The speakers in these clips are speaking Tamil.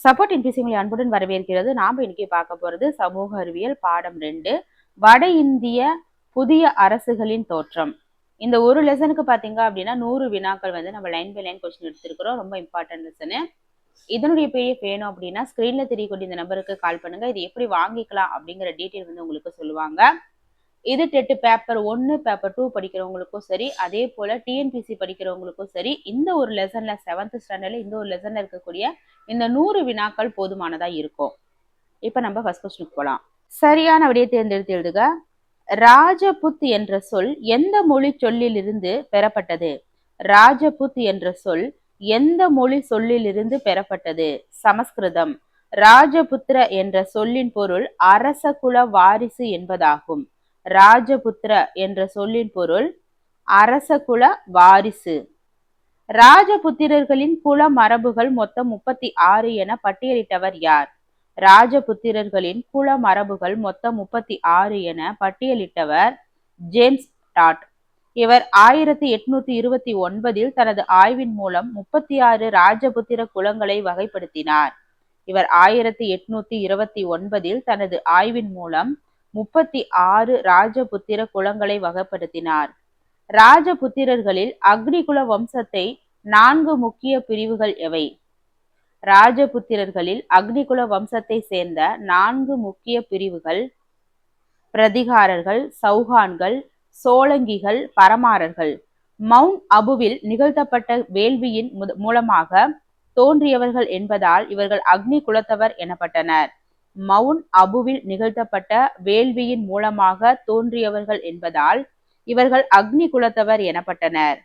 சப்போர்ட் இன்பிசி உங்களை அன்புடன் வரவேற்கிறது. நாம இன்னைக்கு பார்க்க போறது சமூக அறிவியல் பாடம் 2, வட இந்திய புதிய அரசுகளின் தோற்றம். இந்த ஒரு லெசனுக்கு பாத்தீங்க அப்படின்னா 100 வினாக்கள் நம்ம லைன் பை லைன் கொஸ்டின் எடுத்திருக்கிறோம். ரொம்ப இம்பார்ட்டன்ட் லெசனு. இதனுடைய பிடிஎஃப் வேணும் அப்படின்னா ஸ்கிரீன்ல தெரியக்கூடிய இந்த நம்பருக்கு கால் பண்ணுங்க. இது எப்படி வாங்கிக்கலாம் அப்படிங்கிற டீட்டெயில் உங்களுக்கு சொல்லுவாங்க. இது டெட் பேப்பர் 1 பேப்பர் 2 படிக்கிறவங்களுக்கும் சரி, அதே போல டிஎன்பிசி படிக்கிறவங்களுக்கும் சரி, இந்த ஒரு லெசன்ல 7th ஸ்டாண்டர்ட்ல இந்த ஒரு லெசன்ல இருக்கக்கூடிய இந்த 100 வினாக்கள் போதுமானதா இருக்கும். இப்ப நம்ம ஃபர்ஸ்ட் கொஸ்டினுக்கு போலாம். சரியான விடையை தேர்ந்தெடுத்து எழுதுக. ராஜபுத் என்ற சொல் எந்த மொழி சொல்லிலிருந்து பெறப்பட்டது? ராஜபுத் என்ற சொல் எந்த மொழி சொல்லிலிருந்து பெறப்பட்டது? சமஸ்கிருதம். ராஜபுத்திர என்ற சொல்லின் பொருள் அரச குல வாரிசு என்பதாகும். ராஜபுத்திர என்ற சொல்லின் பொருள் அரச குல வாரிசு. ராஜபுத்திரர்களின் குல மரபுகள் மொத்தம் 36 என பட்டியலிட்டவர் யார்? ராஜபுத்திரர்களின் குல மரபுகள் மொத்தம் 36 என பட்டியலிட்டவர் ஜேம்ஸ் டாட். இவர் 1829 தனது ஆய்வின் மூலம் 36 ராஜபுத்திர குலங்களை வகைப்படுத்தினார். இவர் 1829 தனது ஆய்வின் மூலம் 36 ராஜபுத்திர குலங்களை வகைப்படுத்தினார். ராஜபுத்திரர்களில் அக்னிகுல வம்சத்தை 4 முக்கிய பிரிவுகள் எவை? ராஜபுத்திரர்களில் அக்னிகுல வம்சத்தை சேர்ந்த 4 முக்கிய பிரிவுகள் பிரதிகாரர்கள், சௌகான்கள், சோழங்கிகள், பரமாரர்கள். மவுண்ட் அபுவில் நிகழ்த்தப்பட்ட வேள்வியின் மூலமாக தோன்றியவர்கள் என்பதால் இவர்கள் அக்னி குலத்தவர் எனப்பட்டனர். மவுண்ட் அபுவில் நிகழ்த்தப்பட்ட வேள்வியின் மூலமாக தோன்றியவர்கள் என்பதால் இவர்கள் அக்னி குலத்தவர் எனப்பட்டனர்.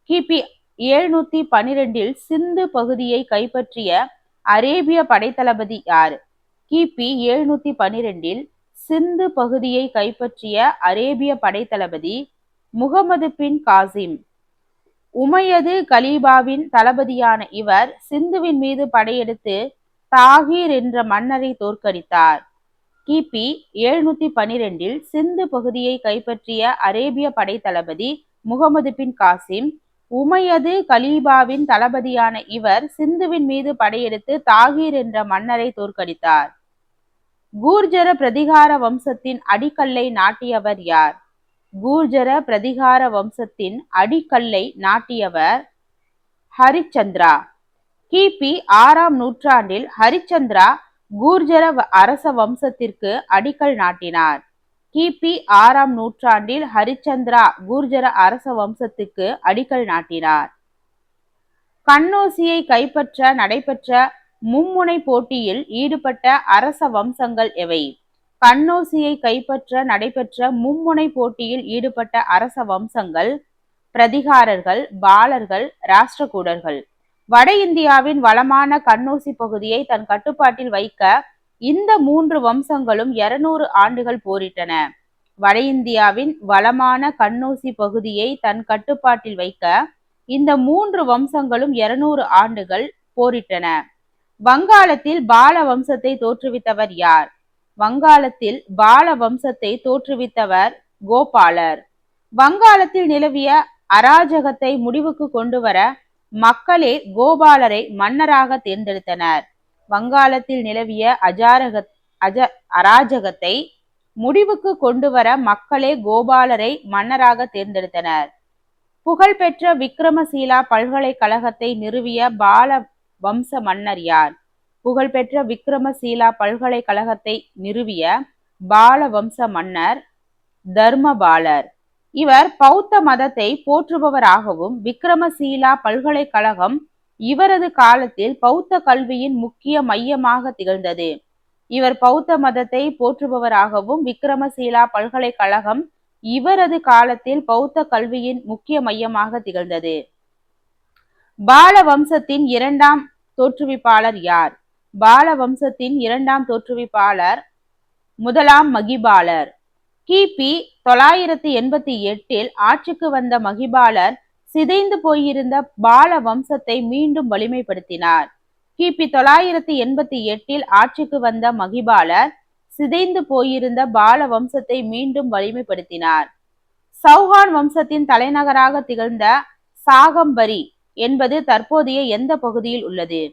கிபி 712 சிந்து பகுதியை கைப்பற்றிய அரேபிய படைத்தளபதி யார்? கிபி 712 சிந்து பகுதியை கைப்பற்றிய அரேபிய படைத்தளபதி முகமது பின் காசிம். உமையது கலீபாவின் தளபதியான இவர் சிந்துவின் மீது படையெடுத்து தாகீர் என்ற மன்னரை தோற்கடித்தார். கிபி 712 சிந்து பகுதியை கைப்பற்றிய அரேபிய படைத்தளபதி முகமது பின் காசிம். உமையது கலீபாவின் தளபதியான இவர் சிந்துவின் மீது படையெடுத்து தாகீர் என்ற மன்னரை தோற்கடித்தார். கூர்ஜர பிரதிகார வம்சத்தின் அடிக்கல்லை நாட்டியவர் யார்? கூர்ஜர பிரதிகார வம்சத்தின் அடிக்கல்லை நாட்டியவர் ஹரிச்சந்திரா. கிபி 6ஆம் நூற்றாண்டில் ஹரிச்சந்திரா கூர்ஜர அரச வம்சத்திற்கு அடிக்கல் நாட்டினார். கிபி 6ஆம் நூற்றாண்டில் ஹரிச்சந்திரா கூர்ஜர அரச வம்சத்துக்கு அடிக்கல் நாட்டினார். கண்ணோசியை கைப்பற்ற நடைபெற்ற மும்முனை போட்டியில் ஈடுபட்ட அரச வம்சங்கள் எவை? கண்ணோசியை கைப்பற்ற நடைபெற்ற மும்முனை போட்டியில் ஈடுபட்ட அரச வம்சங்கள் பிரதிகாரர்கள், பாலர்கள், ராஷ்டிரகூடர்கள். வட இந்தியாவின் வளமான கண்ணோசி பகுதியை தன் கட்டுப்பாட்டில் வைக்க இந்த 3 வம்சங்களும் 200 ஆண்டுகள் போரிட்டன. வட இந்தியாவின் வளமான கண்ணோசி பகுதியை தன் கட்டுப்பாட்டில் வைக்க இந்த 3 வம்சங்களும் 200 ஆண்டுகள் போரிட்டன. வங்காளத்தில் பால வம்சத்தை தோற்றுவித்தவர் யார்? வங்காளத்தில் பால வம்சத்தை தோற்றுவித்தவர் கோபாலர். வங்காளத்தில் நிலவிய அராஜகத்தை முடிவுக்கு கொண்டு வர மக்களே கோபாலரை மன்னராக தேர்ந்தெடுத்தனர். வங்காளத்தில் நிலவிய அராஜகத்தை முடிவுக்கு கொண்டு வர மக்களே கோபாலரை மன்னராக தேர்ந்தெடுத்தனர். புகழ்பெற்ற விக்ரமசீலா பல்கலைக்கழகத்தை நிறுவிய பால வம்ச மன்னர் யார்? புகழ்பெற்ற விக்ரமசீலா பல்கலைக்கழகத்தை நிறுவிய பால வம்ச மன்னர் தர்மபாலர். இவர் பௌத்த மதத்தை போற்றுபவராகவும் விக்ரமசீலா பல்கலைக்கழகம் இவரது காலத்தில் பௌத்த கல்வியின் முக்கிய மையமாக திகழ்ந்தது. இவர் பௌத்த மதத்தை போற்றுபவராகவும் விக்ரமசீலா பல்கலைக்கழகம் இவரது காலத்தில் பௌத்த கல்வியின் முக்கிய மையமாக திகழ்ந்தது. பால வம்சத்தின் 2ஆம் தோற்றுவிப்பாளர் யார்? பால வம்சத்தின் 2ஆம் தோற்றுவிப்பாளர் 1ஆம் மகிபாலர். கிபி 988 ஆட்சிக்கு வந்த மகிபாலர் சிதைந்து போயிருந்த பால வம்சத்தை மீண்டும் வலிமைப்படுத்தினார். கிபி 988 ஆட்சிக்கு வந்த மகிபாலர் சிதைந்து போயிருந்த பால வம்சத்தை மீண்டும் வலிமைப்படுத்தினார். சௌஹான் வம்சத்தின் தலைநகராக திகழ்ந்த சாகம்பரி என்பது தற்போதைய எந்த பகுதியில் உள்ளது?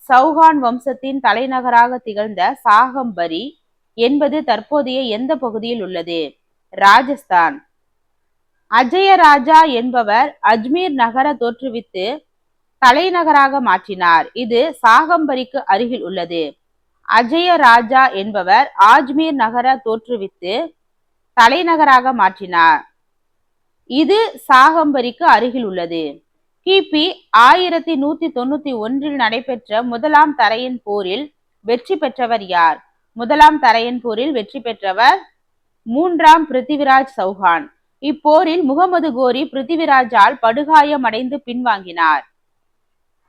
சௌகான் வம்சத்தின் தலைநகராக திகழ்ந்த சாகம்பரி என்பது தற்போதைய எந்த பகுதியில் உள்ளது? ராஜஸ்தான். அஜயராஜா என்பவர் அஜ்மீர் நகர தோற்றுவித்து தலைநகராக மாற்றினார். இது சாகம்பரிக்கு அருகில் உள்ளது. அஜயராஜா என்பவர் ஆஜ்மீர் நகர தோற்றுவித்து தலைநகராக மாற்றினார். இது சாகம்பரிக்கு அருகில் உள்ளது. கிபி 1191 நடைபெற்ற முதலாம் தரையன் போரில் வெற்றி பெற்றவர் யார்? முதலாம் தரையன் போரில் வெற்றி பெற்றவர் 3ஆம் பிருத்திவிராஜ் சௌஹான். இப்போரில் முகமது கோரி பிருத்திவிராஜால் படுகாயமடைந்து பின்வாங்கினார்.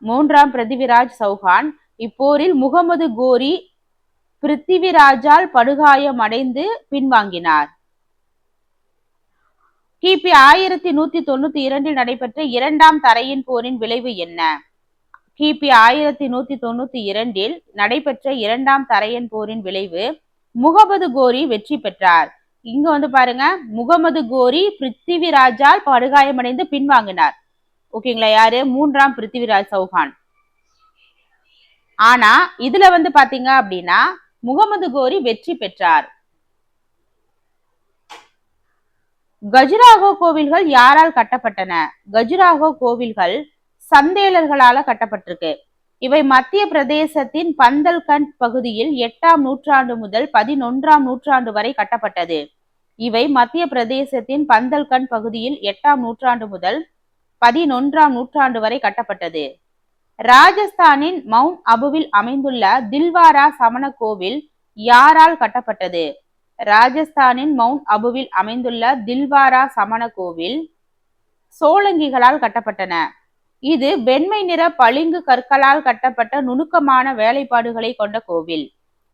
3ஆம் பிருத்திவிராஜ் சௌஹான் இப்போரில் முகமது கோரி பிருத்திவிராஜால் படுகாயமடைந்து பின்வாங்கினார். கிபி 1192 நடைபெற்ற 2ஆம் தரையின் போரின் விளைவு என்ன? கிபி 1192 நடைபெற்ற 2ஆம் தரையன் போரின் விளைவு முகமது கோரி வெற்றி பெற்றார். இங்க வந்து பாருங்க, முகமது கோரி பிருத்திவிராஜால் படுகாயமடைந்து பின்வாங்கினார். ஓகேங்களா? யாரு? 3ஆம் பிருத்திவிராஜ் சௌஹான். ஆனா இதுல வந்து பாத்தீங்க அப்படின்னா முகமது கோரி வெற்றி பெற்றார். கஜுராஹோ கோவில்கள் யாரால் கட்டப்பட்டன? கஜுராஹோ கோவில்கள் சந்தேலர்களால கட்டப்பட்டிருக்கு. இவை மத்திய பிரதேசத்தின் பந்தல்கண்ட் பகுதியில் 8ஆம் நூற்றாண்டு முதல் 11ஆம் நூற்றாண்டு வரை கட்டப்பட்டது. இவை மத்திய பிரதேசத்தின் பந்தல்கண்ட் பகுதியில் 8ஆம் நூற்றாண்டு முதல் 11ஆம் நூற்றாண்டு வரை கட்டப்பட்டது. ராஜஸ்தானின் மவுண்ட் அபுவில் அமைந்துள்ள தில்வாரா சமண கோவில் யாரால் கட்டப்பட்டது? ராஜஸ்தானின் மவுண்ட் அபுவில் அமைந்துள்ள தில்வாரா சமண கோவில் சோழங்கிகளால் கட்டப்பட்டன. இது வெண்மை நிற பளிங்கு கற்களால் கட்டப்பட்ட நுணுக்கமான வேலைப்பாடுகளை கொண்ட கோவில்.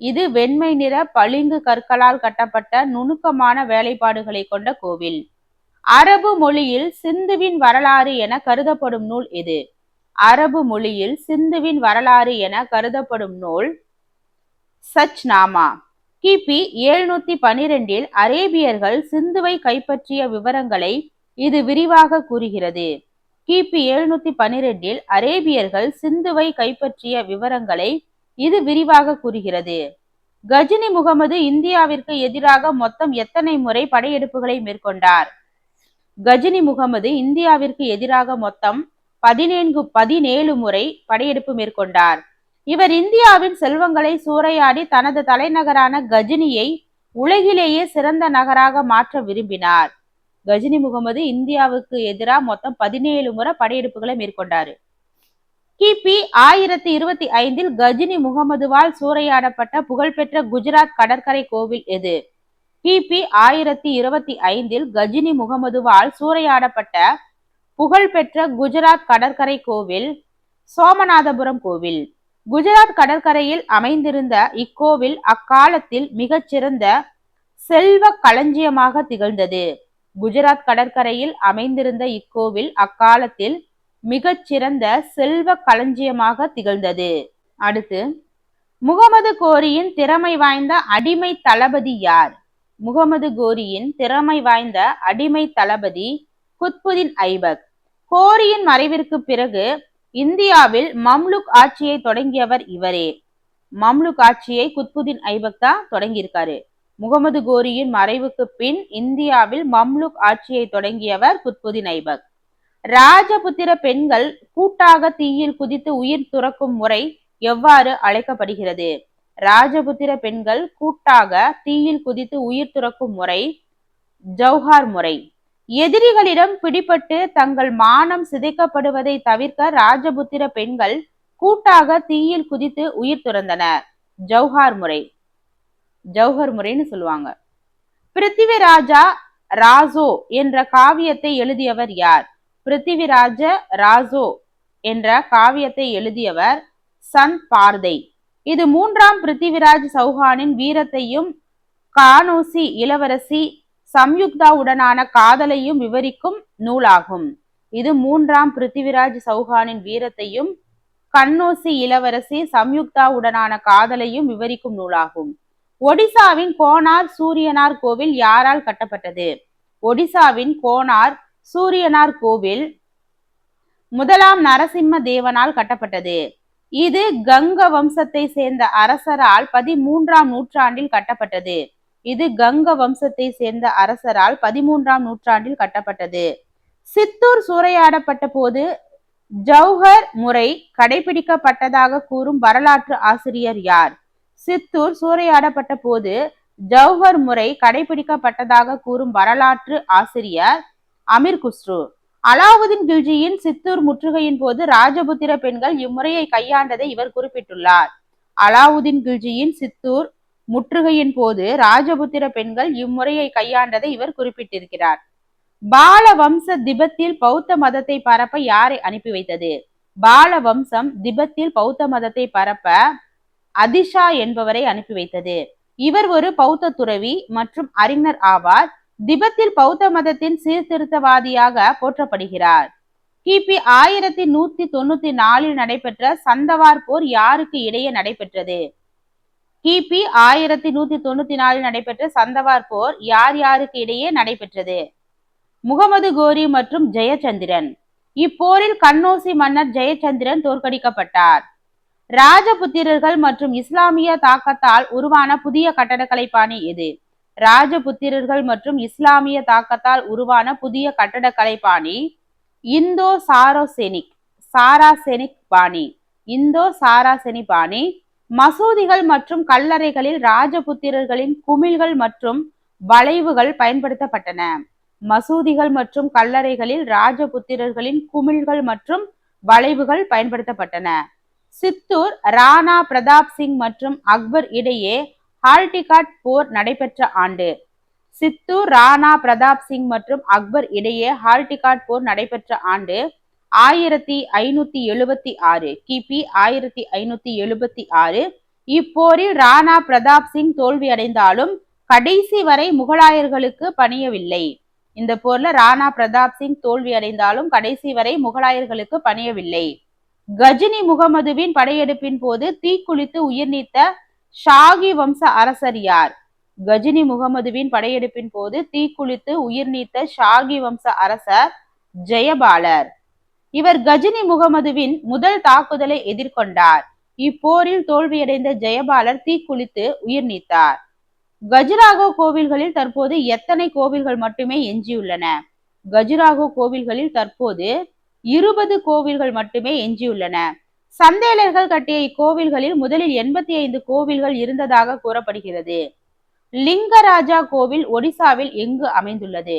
இது வெண்மை நிற பளிங்கு கற்களால் கட்டப்பட்ட நுணுக்கமான வேலைப்பாடுகளை கொண்ட கோவில். அரபு மொழியில் சிந்துவின் வரலாறு என கருதப்படும் நூல் எது? அரபு மொழியில் சிந்துவின் வரலாறு என கருதப்படும் நூல் சச்நாமா. கிபி 712 அரேபியர்கள் சிந்துவை கைப்பற்றிய விவரங்களை இது விரிவாக கூறுகிறது. கிபி 712 அரேபியர்கள் சிந்துவை கைப்பற்றிய விவரங்களை இது விரிவாக கூறுகிறது. கஜினி முகமது இந்தியாவிற்கு எதிராக மொத்தம் எத்தனை முறை படையெடுப்புகளை மேற்கொண்டார்? கஜினி முகமது இந்தியாவிற்கு எதிராக மொத்தம் 17 முறை படையெடுப்பு மேற்கொண்டார். இவர் இந்தியாவின் செல்வங்களை சூறையாடி தனது தலைநகரான கஜினியை உலகிலேயே சிறந்த நகராக மாற்ற விரும்பினார். கஜினி முகமது இந்தியாவுக்கு எதிராக மொத்தம் 17 முறை படையெடுப்புகளை மேற்கொண்டார். கிபி 1025 கஜினி முகமதுவால் சூறையாடப்பட்ட புகழ்பெற்ற குஜராத் கடற்கரை கோவில் எது? கிபி 1025 கஜினி முகமதுவால் சூறையாடப்பட்ட புகழ்பெற்ற குஜராத் கடற்கரை கோவில் சோமநாதபுரம் கோவில். குஜராத் கடற்கரையில் அமைந்திருந்த இக்கோவில் அக்காலத்தில் மிகச்சிறந்த செல்வ களஞ்சியமாக திகழ்ந்தது. குஜராத் கடற்கரையில் அமைந்திருந்த இக்கோவில் அக்காலத்தில் மிகச்சிறந்த செல்வ களஞ்சியமாக திகழ்ந்தது. அடுத்து, முகமது கோரியின் திறமை வாய்ந்த அடிமை தளபதி யார்? முகமது கோரியின் திறமை வாய்ந்த அடிமை தளபதி குத்புதீன் ஐபக். கோரியின் மறைவிற்கு பிறகு இந்தியாவில் மம்லுக் ஆட்சியை தொடங்கியவர் இவரே. மம்லுக் ஆட்சியை குத்புதீன் ஐபக் தான் தொடங்கியிருக்காரு. முகமது கோரியின் மறைவுக்கு பின் இந்தியாவில் மம்லுக் ஆட்சியை தொடங்கியவர் குத்புதீன் ஐபக். ராஜபுத்திர பெண்கள் கூட்டாக தீயில் குதித்து உயிர் துறக்கும் முறை எவ்வாறு அழைக்கப்படுகிறது? ராஜபுத்திர பெண்கள் கூட்டாக தீயில் குதித்து உயிர் துறக்கும் முறை ஜௌஹார் முறை. எதிரிகளிடம் பிடிபட்டு தங்கள் மானம் சிதைக்கப்படுவதை தவிர்க்க ராஜபுத்திர பெண்கள் கூட்டாக தீயில் குதித்து உயிர் துறந்தனர். ஜௌஹார் முறை. ஜௌஹர் முறைன்னு சொல்லுவாங்க. பிருத்திவிராஜா ராசோ என்ற காவியத்தை எழுதியவர் யார்? பிருத்திவிராஜ ராசோ என்ற காவியத்தை எழுதியவர் சந்த் பார்தை. இது 3ஆம் பிருத்திவிராஜ் சௌஹானின் வீரத்தையும் கானோசி இளவரசி சம்யுக்தாவுடனான காதலையும் விவரிக்கும் நூலாகும். இது 3ஆம் பிருத்திவிராஜ் சௌஹானின் வீரத்தையும் கன்னோசி இளவரசி சம்யுக்தாவுடனான காதலையும் விவரிக்கும் நூலாகும். ஒடிசாவின் கோனார் சூரியனார் கோவில் யாரால் கட்டப்பட்டது? ஒடிசாவின் கோனார் சூரியனார் கோவில் முதலாம் நரசிம்ம தேவனால் கட்டப்பட்டது. இது கங்க வம்சத்தை சேர்ந்த அரசரால் 13ஆம் நூற்றாண்டில் கட்டப்பட்டது. இது கங்க வம்சத்தை சேர்ந்த அரசரால் 13ஆம் நூற்றாண்டில் கட்டப்பட்டது. சித்தூர் சூறையாடப்பட்ட போது ஜௌஹர் முறை கடைபிடிக்கப்பட்டதாக கூறும் வரலாற்று ஆசிரியர் யார்? சித்தூர் சூறையாடப்பட்ட போது ஜௌஹர் முறை கடைபிடிக்கப்பட்டதாக கூறும் வரலாற்று ஆசிரியர் அமீர் குஸ்ரு. அலாவுதீன் கில்ஜியின் சித்தூர் முற்றுகையின் போது ராஜபுத்திர பெண்கள் இம்முறையை கையாண்டதை இவர் குறிப்பிட்டுள்ளார். அலாவுதீன் கில்ஜியின் சித்தூர் முற்றுகையின் போது ராஜபுத்திர பெண்கள் இம்முறையை கையாண்டதை இவர் குறிப்பிட்டிருக்கிறார். பால வம்ச திபெத்தில் பௌத்த மதத்தை பரப்ப யாரை அனுப்பி வைத்தது? பால வம்சம் திபெத்தில் பௌத்த மதத்தை பரப்ப அதிஷா என்பவரை அனுப்பி வைத்தது. இவர் ஒரு பௌத்த துறவி மற்றும் அறிஞர் ஆவார். திபெத்தில் பௌத்த மதத்தின் சீர்திருத்தவாதியாக போற்றப்படுகிறார். கிபி 1194 நடைபெற்ற சந்தவார் போர் யாருக்கு இடையே நடைபெற்றது? கிபி 1194 நடைபெற்ற சந்தவார் போர் யார் யாருக்கு இடையே நடைபெற்றது? முகமது கோரி மற்றும் ஜெயச்சந்திரன். இப்போரில் கன்னோசி மன்னர் ஜெயச்சந்திரன் தோற்கடிக்கப்பட்டார். ராஜபுத்திரர்கள் மற்றும் இஸ்லாமிய தாக்கத்தால் உருவான புதிய கட்டடக்கலை பாணி எது? ராஜபுத்திரர்கள் மற்றும் இஸ்லாமிய தாக்கத்தால் உருவான புதிய கட்டடக்கலை பாணி இந்தோ சாராசெனிக் பாணி. இந்தோ சாராசெனி பாணி. மசூதிகள் மற்றும் கல்லறைகளில் ராஜபுத்திரர்களின் குமிழ்கள் மற்றும் வளைவுகள் பயன்படுத்தப்பட்டன. மசூதிகள் மற்றும் கல்லறைகளில் ராஜபுத்திரர்களின் குமிழ்கள் மற்றும் வளைவுகள் பயன்படுத்தப்பட்டன. சித்தூர் ராணா பிரதாப் சிங் மற்றும் அக்பர் இடையே ஹால்டிகாட் போர் நடைபெற்ற ஆண்டு. சித்தூர் ராணா பிரதாப் சிங் மற்றும் அக்பர் இடையே ஹால்டிகாட் போர் நடைபெற்ற ஆண்டு 1576. கிபி 1576. இப்போரில் ராணா பிரதாப் சிங் தோல்வி அடைந்தாலும் கடைசி வரை முகலாயர்களுக்கு பணியவில்லை. இந்த போர்ல ராணா பிரதாப் சிங் தோல்வி அடைந்தாலும் கடைசி வரை முகலாயர்களுக்கு பணியவில்லை. கஜினி முகமதுவின் படையெடுப்பின் போது தீக்குளித்து உயிர் நீத்த ஷாகி வம்ச அரசர் யார்? கஜினி முகமதுவின் படையெடுப்பின் போது தீக்குளித்து உயிர் நீத்த ஷாகி வம்ச அரசர் ஜெயபாலர். இவர் கஜினி முகமதுவின் முதல் தாக்குதலை எதிர்கொண்டார். இப்போரில் தோல்வியடைந்த ஜெயபாலர் தீக்குளித்து உயிர் நீத்தார். கஜுராஹோ கோவில்களில் தற்போது எத்தனை கோவில்கள் மட்டுமே எஞ்சியுள்ளன? கஜுராஹோ கோவில்களில் தற்போது 20 கோவில்கள் மட்டுமே எஞ்சியுள்ளன. சந்தேலர்கள் கட்டிய இக்கோவில்களில் முதலில் 85 கோவில்கள் இருந்ததாக கூறப்படுகிறது. லிங்கராஜா கோவில் ஒடிசாவில் எங்கு அமைந்துள்ளது?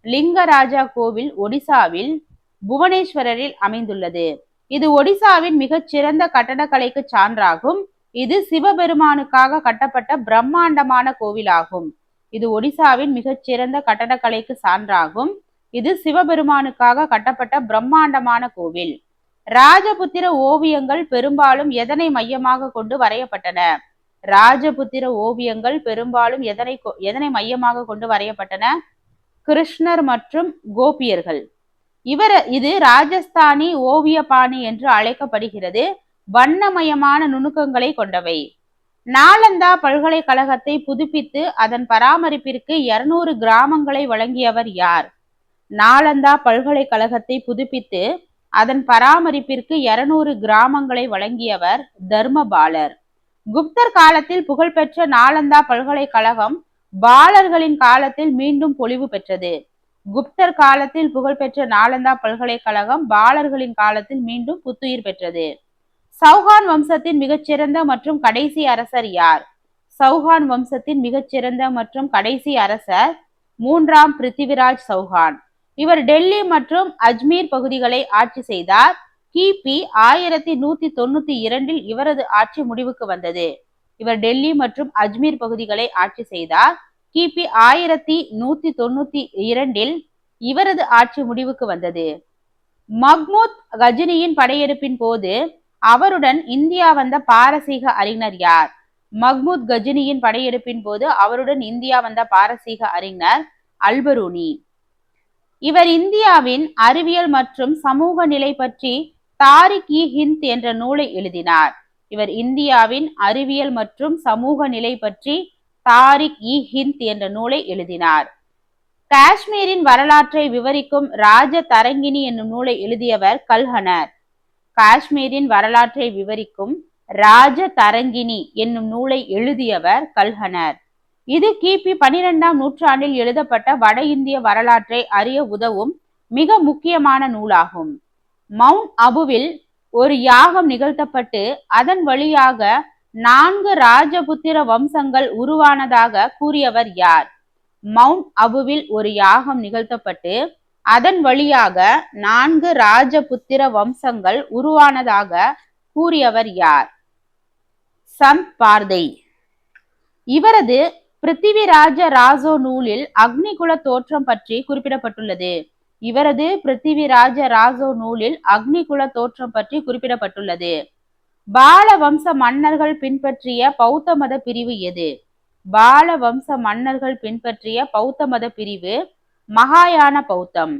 லிங்கராஜா கோவில் ஒடிசாவில் புவனேஸ்வரில் அமைந்துள்ளது. இது ஒடிசாவின் மிகச்சிறந்த கட்டடக்கலைக்கு சான்றாகும். இது சிவபெருமானுக்காக கட்டப்பட்ட பிரம்மாண்டமான கோவிலாகும். இது ஒடிசாவின் மிகச்சிறந்த கட்டடக்கலைக்கு சான்றாகும். இது சிவபெருமானுக்காக கட்டப்பட்ட பிரம்மாண்டமான கோவில். ராஜபுத்திர ஓவியங்கள் பெரும்பாலும் எதனை மையமாக கொண்டு வரையப்பட்டன? ராஜபுத்திர ஓவியங்கள் பெரும்பாலும் எதனை மையமாக கொண்டு வரையப்பட்டன? கிருஷ்ணர் மற்றும் கோபியர்கள். இது ராஜஸ்தானி ஓவிய பாணி என்று அழைக்கப்படுகிறது. வண்ணமயமான நுணுக்கங்களை கொண்டவை. நாலந்தா பல்கலைக்கழகத்தை புதுப்பித்து அதன் பராமரிப்பிற்கு 200 கிராமங்களை வழங்கியவர் யார்? நாலந்தா பல்கலைக்கழகத்தை புதுப்பித்து அதன் பராமரிப்பிற்கு 200 கிராமங்களை வழங்கியவர் தர்மபாலர். குப்தர் காலத்தில் புகழ்பெற்ற நாலந்தா பல்கலைக்கழகம் பாலர்களின் காலத்தில் மீண்டும் பொலிவு பெற்றது. குப்தர் காலத்தில் புகழ்பெற்ற நாலந்தா பல்கலைக்கழகம் பாலர்களின் காலத்தில் மீண்டும் புத்துயிர் பெற்றது. சௌஹான் வம்சத்தின் மிகச்சிறந்த மற்றும் கடைசி அரசர் யார்? சௌஹான் வம்சத்தின் மிகச்சிறந்த மற்றும் கடைசி அரசர் 3ஆம் பிருத்திவிராஜ் சௌஹான். இவர் டெல்லி மற்றும் அஜ்மீர் பகுதிகளை ஆட்சி செய்தார். கிபி 1192 இவரது ஆட்சி முடிவுக்கு வந்தது. இவர் டெல்லி மற்றும் அஜ்மீர் பகுதிகளை ஆட்சி செய்தார். கிபி 1192 இவரது ஆட்சி முடிவுக்கு வந்தது. மஹ்மூத் கஜினியின் படையெடுப்பின் போது அவருடன் இந்தியா வந்த பாரசீக அறிஞர் யார்? மஹ்மூத் கஜினியின் படையெடுப்பின் போது அவருடன் இந்தியா வந்த பாரசீக அறிஞர் அல்பரூனி. இவர் இந்தியாவின் அறிவியல் மற்றும் சமூக நிலை பற்றி தாரிக்-இ-ஹிந்த் என்ற நூலை எழுதினார். இவர் இந்தியாவின் அறிவியல் மற்றும் சமூக நிலை பற்றி தாரிக்-இ-ஹிந்த் என்ற நூலை எழுதினார். காஷ்மீரின் வரலாற்றை விவரிக்கும் ராஜ தரங்கிணி என்னும் நூலை எழுதியவர் கல்ஹனர். காஷ்மீரின் வரலாற்றை விவரிக்கும் ராஜ தரங்கிணி என்னும் நூலை எழுதியவர் கல்ஹனர். இது கிபி 12ஆம் நூற்றாண்டில் எழுதப்பட்ட வட இந்திய வரலாற்றை அறிய உதவும் மிக முக்கியமான நூலாகும். மவுண்ட் அபுவில் ஒரு யாகம் நிகழ்த்தப்பட்டு அதன் வழியாக 4 ராஜபுத்திர வம்சங்கள் உருவானதாக கூறியவர் யார்? மவுண்ட் அபுவில் ஒரு யாகம் நிகழ்த்தப்பட்டு அதன் வழியாக 4 ராஜபுத்திர வம்சங்கள் உருவானதாக கூறியவர் யார்? சந்த் பார்தை. இவரது பிருத்திவிராஜ ராசோ நூலில் அக்னிகுல தோற்றம் பற்றி குறிப்பிடப்பட்டுள்ளது. இவரது பிருத்திவிராஜ ராசோ நூலில் அக்னிகுல தோற்றம் பற்றி குறிப்பிடப்பட்டுள்ளது. பால வம்ச மன்னர்கள் பின்பற்றிய பௌத்த மத பிரிவு எது? பால வம்ச மன்னர்கள் பின்பற்றிய பௌத்த மத பிரிவு மகாயான பௌத்தம்.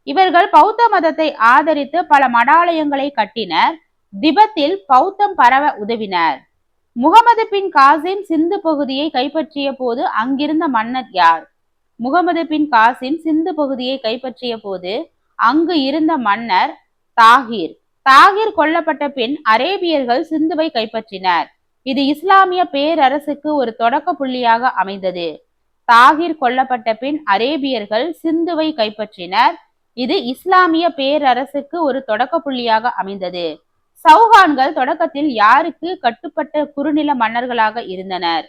இவர்கள் பௌத்த மதத்தை ஆதரித்து பல மடாலயங்களை கட்டினர். திபெத்தில் பௌத்தம் பரவ உதவினர். முகமது பின் காசிம் சிந்து பகுதியை கைப்பற்றிய போது அங்கிருந்த மன்னர் யார்? முகமது பின் காசிம் சிந்து பகுதியை கைப்பற்றிய போது அங்கு இருந்த மன்னர் தாகிர். தாகிர் கொல்லப்பட்ட பின் அரேபியர்கள் சிந்துவை கைப்பற்றினர். இது இஸ்லாமிய பேரரசுக்கு ஒரு தொடக்க புள்ளியாக அமைந்தது. தாகிர் கொல்லப்பட்ட பின் அரேபியர்கள் சிந்துவை கைப்பற்றினர். இது இஸ்லாமிய பேரரசுக்கு ஒரு தொடக்க புள்ளியாக அமைந்தது. சௌகான்கள் தொடக்கத்தில் யாருக்கு கட்டுப்பட்ட குறுநில மன்னர்களாக இருந்தனர்?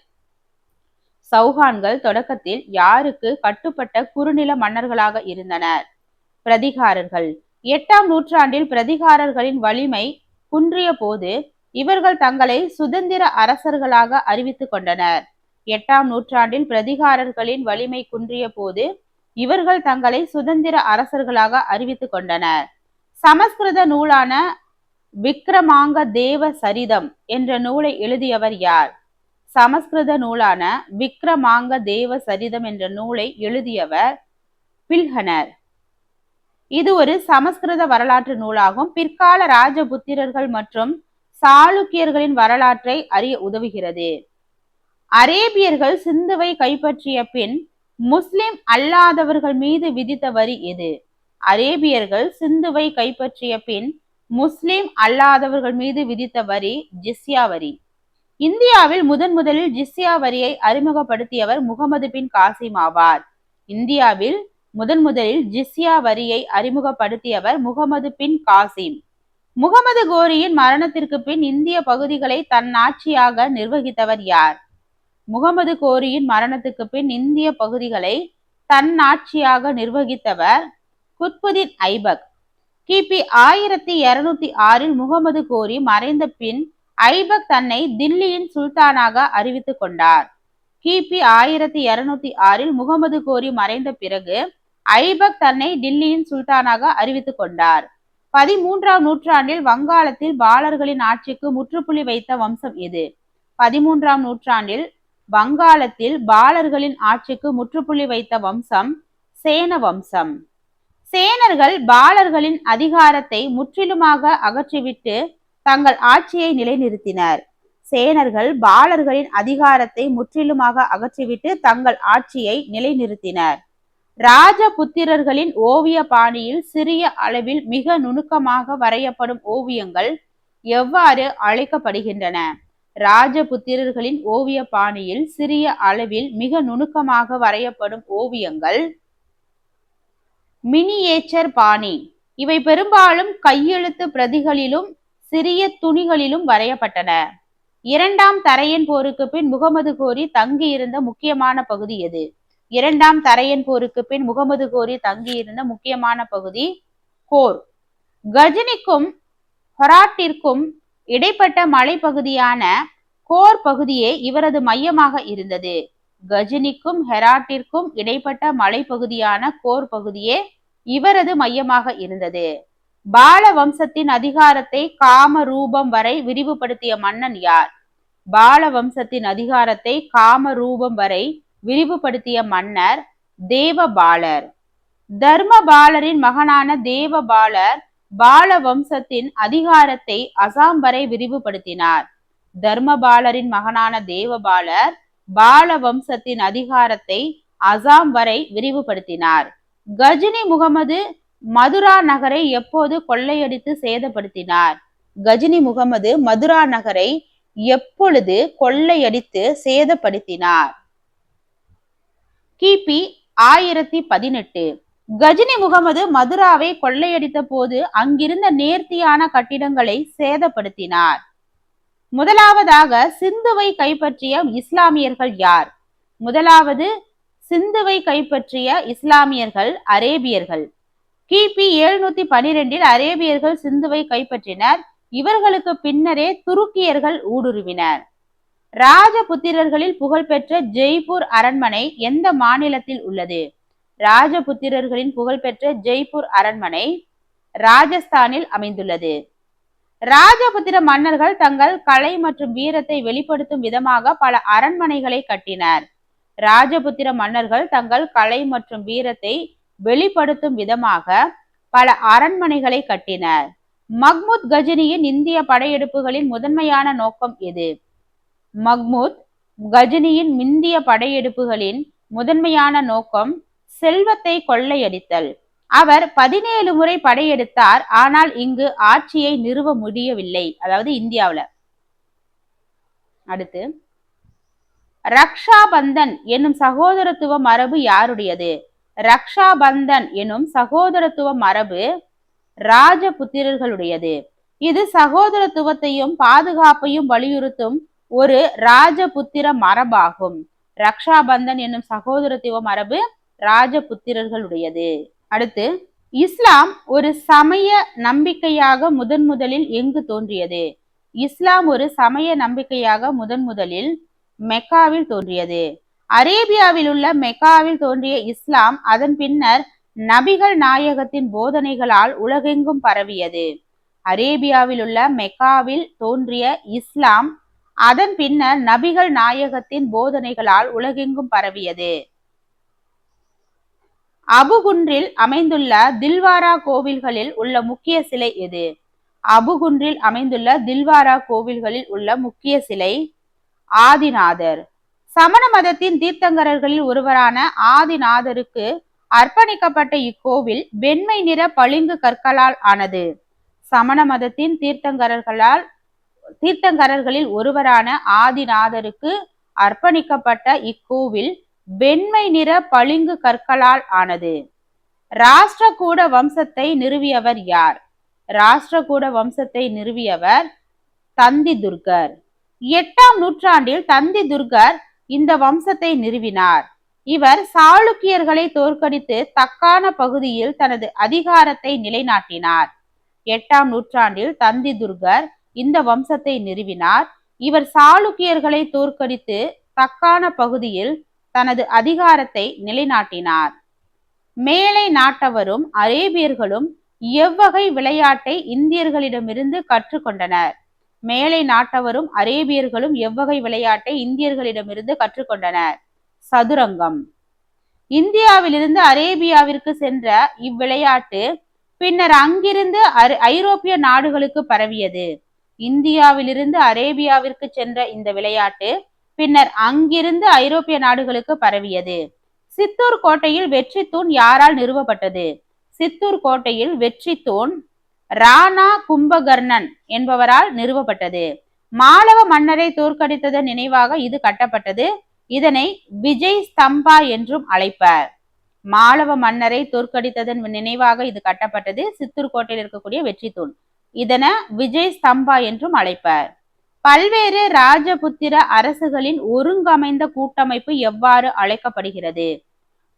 சௌகான்கள் தொடக்கத்தில் யாருக்கு கட்டுப்பட்ட குறுநில மன்னர்களாக இருந்தனர்? பிரதிகாரர்கள். 8ஆம் நூற்றாண்டில் பிரதிகாரர்களின் வலிமை குன்றிய போது இவர்கள் தங்களை சுதந்திர அரசர்களாக அறிவித்துக் கொண்டனர். 8ஆம் நூற்றாண்டில் பிரதிகாரர்களின் வலிமை குன்றிய போது இவர்கள் தங்களை சுதந்திர அரசர்களாக அறிவித்துக் கொண்டனர். சமஸ்கிருத நூலான விக்ரமாங்க தேவ சரிதம் என்ற நூலை எழுதியவர் யார்? சமஸ்கிருத நூலான விக்ரமாங்க தேவ சரிதம் என்ற நூலை எழுதியவர் பில்ஹனர். இது ஒரு சமஸ்கிருத வரலாற்று நூலாகும். பிற்கால ராஜபுத்திரர்கள் மற்றும் சாளுக்கியர்களின் வரலாற்றை அறிய உதவுகிறது. அரேபியர்கள் சிந்துவை கைப்பற்றிய பின் முஸ்லிம் அல்லாதவர்கள் மீது விதித்த வரி எது? அரேபியர்கள் சிந்துவை கைப்பற்றிய பின் முஸ்லிம் அல்லாதவர்கள் மீது விதித்த வரி ஜிஸ்யா வரி. இந்தியாவில் முதலில் ஜிஸ்யா வரியை அறிமுகப்படுத்தியவர் முகமது பின் காசிம் ஆவார். இந்தியாவில் முதலில் ஜிஸ்யா வரியை அறிமுகப்படுத்தியவர் முகமது பின் காசிம். முகமது கோரியின் மரணத்திற்கு பின் இந்திய பகுதிகளை தன்னாட்சியாக நிர்வகித்தவர் யார்? முகமது கோரியின் மரணத்துக்கு பின் இந்திய பகுதிகளை தன்னாட்சியாக நிர்வகித்தவர் குத்புதீன் ஐபக். கிபி 1206 முகமது கோரி மறைந்த பின் ஐபக் தன்னை தில்லியின் சுல்தானாக அறிவித்துக் கொண்டார். கிபி 1206 முகமது கோரி மறைந்த பிறகு ஐபக் தன்னை டில்லியின் சுல்தானாக அறிவித்துக் கொண்டார். 13ஆம் நூற்றாண்டில் வங்காளத்தில் பாலர்களின் ஆட்சிக்கு முற்றுப்புள்ளி வைத்த வம்சம் எது? 13ஆம் நூற்றாண்டில் வங்காளத்தில் பாலர்களின் ஆட்சிக்கு முற்றுப்புள்ளி வைத்த வம்சம் சேன வம்சம். சேனர்கள் பாலர்களின் அதிகாரத்தை முற்றிலுமாக அகற்றிவிட்டு தங்கள் ஆட்சியை நிலைநிறுத்தினர். சேனர்கள் பாலர்களின் அதிகாரத்தை முற்றிலுமாக அகற்றிவிட்டு தங்கள் ஆட்சியை நிலைநிறுத்தினர். ராஜபுத்திரர்களின் ஓவிய பாணியில் சிறிய அளவில் மிக நுணுக்கமாக வரையப்படும் ஓவியங்கள் எவ்வாறு அழைக்கப்படுகின்றன? ராஜபுத்திரர்களின் ஓவிய பாணியில் சிறிய அளவில் மிக நுணுக்கமாக வரையப்படும் ஓவியங்கள் மினியேச்சர் பாணி. இவை பெரும்பாலும் கையெழுத்து பிரதிகளிலும் சிறிய துணிகளிலும் வரையப்பட்டன. 2ஆம் தரையன் போருக்கு பின் முகமது கோரி தங்கியிருந்த முக்கியமான பகுதி எது? 2ஆம் தரையன் போருக்கு பின் முகமது கோரி தங்கியிருந்த முக்கியமான பகுதி கோர். கஜினிக்கும் ஹெராட்டிற்கும் இடைப்பட்ட மலைப்பகுதியான கோர் பகுதியே இவரது மையமாக இருந்தது. கஜினிக்கும் ஹெராட்டிற்கும் இடைப்பட்ட மலைப்பகுதியான கோர் பகுதியே இவரது மையமாக இருந்தது. பால வம்சத்தின் அதிகாரத்தை காம ரூபம் வரை விரிவுபடுத்திய மன்னன் யார்? பால வம்சத்தின் அதிகாரத்தை காம ரூபம் வரை விரிவுபடுத்திய மன்னர் தேவபாலர். தர்மபாலரின் மகனான தேவபாலர் பால வம்சத்தின் அதிகாரத்தை அசாம் வரை விரிவுபடுத்தினார். தர்மபாலரின் மகனான தேவபாலர் பால வம்சத்தின் அதிகாரத்தை அசாம் வரை விரிவுபடுத்தினார். கஜினி முகமது மதுரா நகரை எப்போது கொள்ளையடித்து சேதப்படுத்தினார்? கஜினி முகமது மதுரா நகரை எப்பொழுது கொள்ளையடித்து சேதப்படுத்தினார்? கிபி 1018. கஜினி முகமது மதுராவை கொள்ளையடித்த போது அங்கிருந்த நேர்த்தியான கட்டிடங்களை சேதப்படுத்தினார். முதலாவதாக சிந்துவை கைப்பற்றிய இஸ்லாமியர்கள் யார்? முதலாவது சிந்துவை கைப்பற்றிய இஸ்லாமியர்கள் அரேபியர்கள். கிபி 712 அரேபியர்கள் சிந்துவை கைப்பற்றினர். இவர்களுக்கு பின்னரே துருக்கியர்கள் ஊடுருவினர். ராஜபுத்திரர்களில் புகழ்பெற்ற ஜெய்ப்பூர் அரண்மனை எந்த மாநிலத்தில் உள்ளது? ராஜபுத்திரர்களின் புகழ்பெற்ற ஜெய்ப்பூர் அரண்மனை ராஜஸ்தானில் அமைந்துள்ளது. ராஜபுத்திர மன்னர்கள் தங்கள் கலை மற்றும் வீரத்தை வெளிப்படுத்தும் விதமாக பல அரண்மனைகளை கட்டினர். ராஜபுத்திர மன்னர்கள் தங்கள் கலை மற்றும் வீரத்தை வெளிப்படுத்தும் விதமாக பல அரண்மனைகளை கட்டினர். மஹ்மூத் கஜினியின் இந்திய படையெடுப்புகளின் முதன்மையான நோக்கம் எது? மஹ்மூத் கஜினியின் இந்திய படையெடுப்புகளின் முதன்மையான நோக்கம் செல்வத்தை கொள்ளையடித்தல். அவர் 17 முறை படையெடுத்தார். ஆனால் இங்கு ஆட்சியை நிறுவ முடியவில்லை, அதாவது இந்தியாவில். அடுத்து, ரக்ஷா பந்தன் என்னும் சகோதரத்துவ மரபு யாருடையது? ரக்ஷா பந்தன் எனும் சகோதரத்துவ மரபு ராஜபுத்திரர்களுடையது. இது சகோதரத்துவத்தையும் பாதுகாப்பையும் வலியுறுத்தும் ஒரு ராஜபுத்திர மரபாகும். ரக்ஷா பந்தன் என்னும் சகோதரத்துவ மரபு ராஜபுத்திரர்களுடையது. அடுத்து, இஸ்லாம் ஒரு சமய நம்பிக்கையாக முதலில் எங்கு தோன்றியது? இஸ்லாம் ஒரு சமய நம்பிக்கையாக முதலில் மெக்காவில் தோன்றியது. அரேபியாவில் உள்ள மெக்காவில் தோன்றிய இஸ்லாம் அதன் பின்னர் நபிகள் நாயகத்தின் போதனைகளால் உலகெங்கும் பரவியது. அரேபியாவில் உள்ள மெக்காவில் தோன்றிய இஸ்லாம் அதன் பின்னர் நபிகள் நாயகத்தின் போதனைகளால் உலகெங்கும் பரவியது. அபுகுன்றில் அமைந்துள்ள தில்வாரா கோவில்களில் உள்ள முக்கிய சிலை எது? அபுகுன்றில் அமைந்துள்ள தில்வாரா கோவில்களில் உள்ள முக்கிய சிலை ஆதிநாதர். சமண மதத்தின் தீர்த்தங்கரர்களில் ஒருவரான ஆதிநாதருக்கு அர்ப்பணிக்கப்பட்ட இக்கோவில் வெண்மை நிற பளிங்கு கற்களால் ஆனது. சமண மதத்தின் தீர்த்தங்கரர்களில் ஒருவரான ஆதிநாதருக்கு அர்ப்பணிக்கப்பட்ட இக்கோவில் வெண்மை நிற பளிங்கு கற்களால் ஆனது. ராஷ்டிரகூட வம்சத்தை நிறுவியவர் யார்? ராஷ்டிரகூட வம்சத்தை நிறுவியவர் தந்தி துர்கர். 8ஆம் நூற்றாண்டில் தந்தி துர்கர் இந்த வம்சத்தை நிறுவினார். இவர் சாளுக்கியர்களை தோற்கடித்து தக்கான பகுதியில் தனது அதிகாரத்தை நிலைநாட்டினார். 8ஆம் நூற்றாண்டில் தந்தி துர்கர் இந்த வம்சத்தை நிறுவினார். இவர் சாளுக்கியர்களை தோற்கடித்து தக்கான பகுதியில் தனது அதிகாரத்தை நிலைநாட்டினார். மேலை நாட்டவரும் அரேபியர்களும் எவ்வகை விளையாட்டை இந்தியர்களிடமிருந்து கற்றுக்கொண்டனர்? மேலை நாட்டவரும் அரேபியர்களும் எவ்வகை விளையாட்டை இந்தியர்களிடமிருந்து கற்றுக்கொண்டனர்? சதுரங்கம். இந்தியாவிலிருந்து அரேபியாவிற்கு சென்ற இவ்விளையாட்டு பின்னர் அங்கிருந்து ஐரோப்பிய நாடுகளுக்கு பரவியது. இந்தியாவிலிருந்து அரேபியாவிற்கு சென்ற இந்த விளையாட்டு பின்னர் அங்கிருந்து ஐரோப்பிய நாடுகளுக்கு பரவியது. சித்தூர் கோட்டையில் வெற்றி தூண் யாரால் நிறுவப்பட்டது? சித்தூர் கோட்டையில் வெற்றி தூண் ராணா கும்பகர்ணன் என்பவரால் நிறுவப்பட்டது. மாளவ மன்னரை தோற்கடித்ததன் நினைவாக இது கட்டப்பட்டது. இதனை விஜய் ஸ்தம்பா என்றும் அழைப்பர். மாளவ மன்னரை தோற்கடித்ததன் நினைவாக இது கட்டப்பட்டது. சித்தூர் கோட்டையில் இருக்கக்கூடிய வெற்றி தூண், இதனை விஜய் ஸ்தம்பா என்றும் அழைப்பர். பல்வேறு ராஜபுத்திர அரசுகளின் ஒருங்கமைந்த கூட்டமைப்பு எவ்வாறு அழைக்கப்படுகிறது?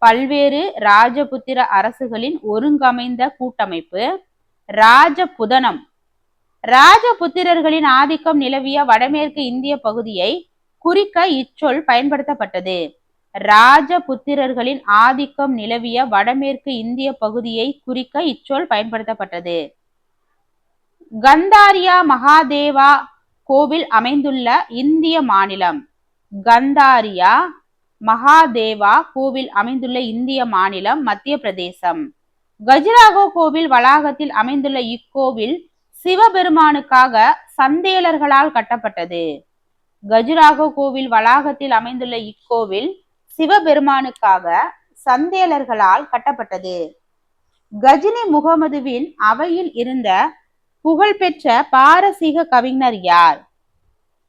பல்வேறு ராஜபுத்திர அரசுகளின் ஒருங்கமைந்த கூட்டமைப்பு ராஜபுதனம். ராஜபுத்திரர்களின் ஆதிக்கம் நிலவிய வடமேற்கு இந்திய பகுதியை குறிக்க இச்சொல் பயன்படுத்தப்பட்டது. ராஜபுத்திரர்களின் ஆதிக்கம் நிலவிய வடமேற்கு இந்திய பகுதியை குறிக்க இச்சொல் பயன்படுத்தப்பட்டது. கந்தாரியா மகாதேவா கோவில் அமைந்துள்ள இந்திய மாநிலம். கந்தாரியா மகாதேவா கோவில் அமைந்துள்ள இந்திய மாநிலம் மத்திய பிரதேசம். கஜுராஹோ கோவில் வளாகத்தில் அமைந்துள்ள இக்கோவில் சிவபெருமானுக்காக சந்தேலர்களால் கட்டப்பட்டது. கஜுராஹோ கோவில் வளாகத்தில் அமைந்துள்ள இக்கோவில் சிவபெருமானுக்காக சந்தேலர்களால் கட்டப்பட்டது. கஜினி முகமதுவின் அவையில் இருந்த புகழ்பெற்ற பாரசீக கவிஞர் யார்?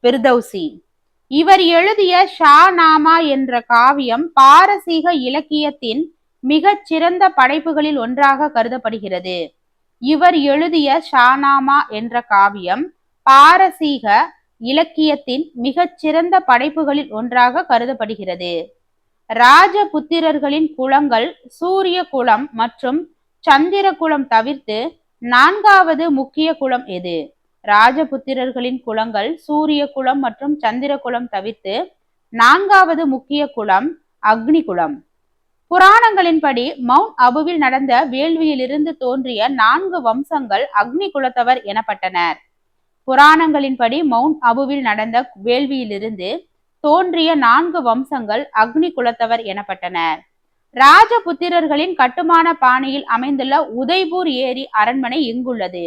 பிர்தௌசி. இவர் எழுதிய ஷாநாமா என்ற காவியம் பாரசீக இலக்கியத்தின் மிகச் சிறந்த படைப்புகளில் ஒன்றாக கருதப்படுகிறது. இவர் எழுதிய ஷாநாமா என்ற காவியம் பாரசீக இலக்கியத்தின் மிகச் சிறந்த படைப்புகளில் ஒன்றாக கருதப்படுகிறது. ராஜபுத்திரர்களின் குலங்கள் சூரிய குலம் மற்றும் சந்திர குலம் தவிர்த்து நான்காவது முக்கிய குலம் எது? ராஜபுத்திரர்களின் குலங்கள் சூரிய குலம் மற்றும் சந்திர குலம் தவிர்த்து நான்காவது முக்கிய குலம் அக்னி குலம். புராணங்களின்படி மவுண்ட் அபுவில் நடந்த வேள்வியிலிருந்து தோன்றிய 4 வம்சங்கள் அக்னி குலத்தவர் எனப்பட்டனர். புராணங்களின்படி மவுண்ட் அபுவில் நடந்த வேள்வியிலிருந்து தோன்றிய 4 வம்சங்கள் அக்னி குலத்தவர் எனப்பட்டனர். ராஜபுத்திரர்களின் கட்டுமான பாணியில் அமைந்துள்ள உதய்பூர் ஏரி அரண்மனை எங்குள்ளது?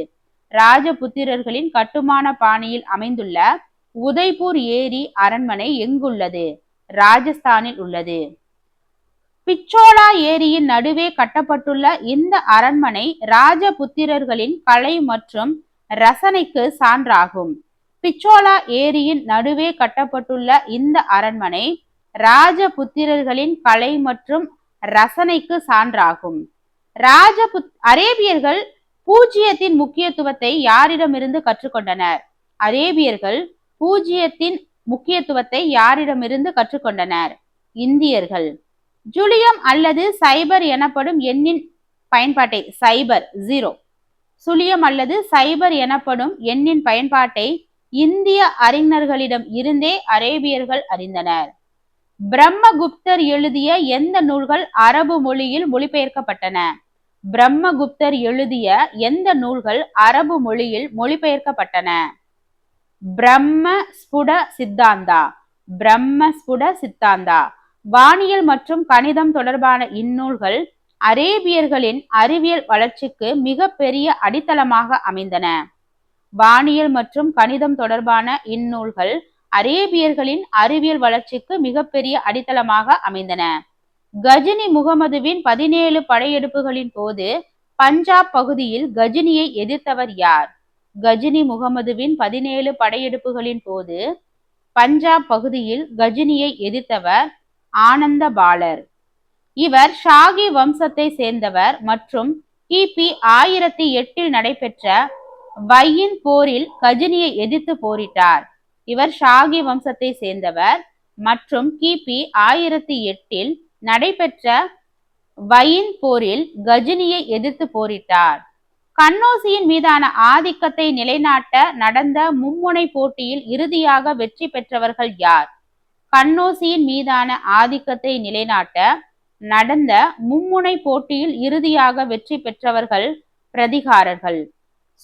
ராஜபுத்திரர்களின் கட்டுமான பாணியில் அமைந்துள்ள உதய்பூர் ஏரி அரண்மனை எங்குள்ளது? ராஜஸ்தானில் உள்ளது. பிச்சோலா ஏரியின் நடுவே கட்டப்பட்டுள்ள இந்த அரண்மனை ராஜபுத்திரர்களின் கலை மற்றும் ரசனைக்கு சான்றாகும். பிச்சோலா ஏரியின் நடுவே கட்டப்பட்டுள்ள இந்த அரண்மனை ராஜபுத்திரர்களின் கலை மற்றும் ரசனைக்கு சான்றாகும். அரேபியர்கள் பூஜ்ஜியத்தின் முக்கியத்துவத்தை யாரிடமிருந்து கற்றுக்கொண்டனர்? அரேபியர்கள் பூஜ்ஜியத்தின் முக்கியத்துவத்தை யாரிடமிருந்து கற்றுக்கொண்டனர்? இந்தியர்கள். ஜூலியம் அல்லது சைபர் எனப்படும் எண்ணின் பயன்பாட்டை சைபர் 0 சுழியம் அல்லது சைபர் எனப்படும் எண்ணின் பயன்பாட்டை இந்திய அறிஞர்களிடம் இருந்தே அரேபியர்கள் அறிந்தனர். பிரம்மகுப்தர் எழுதிய எந்த நூல்கள் அரபு மொழியில் மொழிபெயர்க்கப்பட்டன? பிரம்மகுப்தர் எழுதிய எந்த நூல்கள் அரபு மொழியில் மொழிபெயர்க்கப்பட்டன? பிரம்மஸ்புட சித்தாந்தா. பிரம்மஸ்புட சித்தாந்தா. வானியல் மற்றும் கணிதம் தொடர்பான இந்நூல்கள் அரேபியர்களின் அறிவியல் வளர்ச்சிக்கு மிக பெரிய அடித்தளமாக அமைந்தன. வானியல் மற்றும் கணிதம் தொடர்பான இந்நூல்கள் அரேபியர்களின் அறிவியல் வளர்ச்சிக்கு மிகப்பெரிய அடித்தளமாக அமைந்தன. கஜினி முகமதுவின் 17 படையெடுப்புகளின் போது பஞ்சாப் பகுதியில் கஜினியை எதிர்த்தவர் யார்? கஜினி முகமதுவின் 17 படையெடுப்புகளின் போது பஞ்சாப் பகுதியில் கஜினியை எதிர்த்தவர் ஆனந்த பாலர். இவர் ஷாகி வம்சத்தை சேர்ந்தவர் மற்றும் கிபி 1008 நடைபெற்ற வையின் போரில் கஜினியை எதிர்த்து போரிட்டார். இவர் ஷாகி வம்சத்தை சேர்ந்தவர் மற்றும் கிபி 1008 நடைபெற்ற வையின் போரில் கஜினியை எதிர்த்து போரிட்டார். கன்னோசியின் மீதான ஆதிக்கத்தை நிலைநாட்ட நடந்த மும்முனை போட்டியில் இறுதியாக வெற்றி பெற்றவர்கள் யார்? கன்னோசியின் மீதான ஆதிக்கத்தை நிலைநாட்ட நடந்த மும்முனை போட்டியில் இறுதியாக வெற்றி பெற்றவர்கள் பிரதிகாரர்கள்.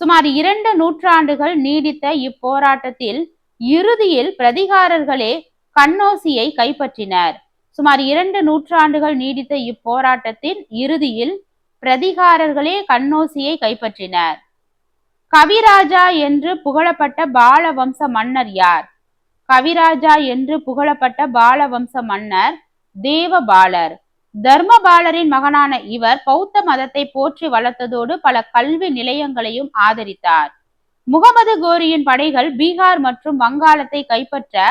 சுமார் 2 நூற்றாண்டுகள் நீடித்த இப்போராட்டத்தில் இறுதியில் பிரதிகாரர்களே கன்னோசியை கைப்பற்றினர். சுமார் 2 நூற்றாண்டுகள் நீடித்த இப்போராட்டத்தின் இறுதியில் பிரதிகாரர்களே கன்னோசியை கைப்பற்றினர். கவிராஜா என்று புகழப்பட்ட பால வம்ச மன்னர் யார்? கவிராஜா என்று புகழப்பட்ட பால வம்ச மன்னர் தேவபாலர். தர்மபாலரின் மகனான இவர் பௌத்த மதத்தை போற்றி வளர்த்ததோடு பல கல்வி நிலையங்களையும் ஆதரித்தார். முகமது கோரியின் படைகள் பீகார் மற்றும் வங்காளத்தை கைப்பற்ற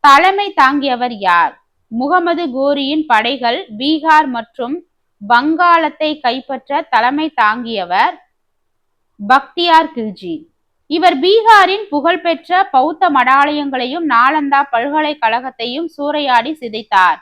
தலைமை தாங்கியவர் யார்? முகமது கோரியின் படைகள் பீகார் மற்றும் வங்காளத்தை கைப்பற்ற தலைமை தாங்கியவர் பக்தியார் கில்ஜி. இவர் பீகாரின் புகழ்பெற்ற பௌத்த மடாலயங்களையும் நாலந்தா பல்கலைக்கழகத்தையும் சூறையாடி சிதைத்தார்.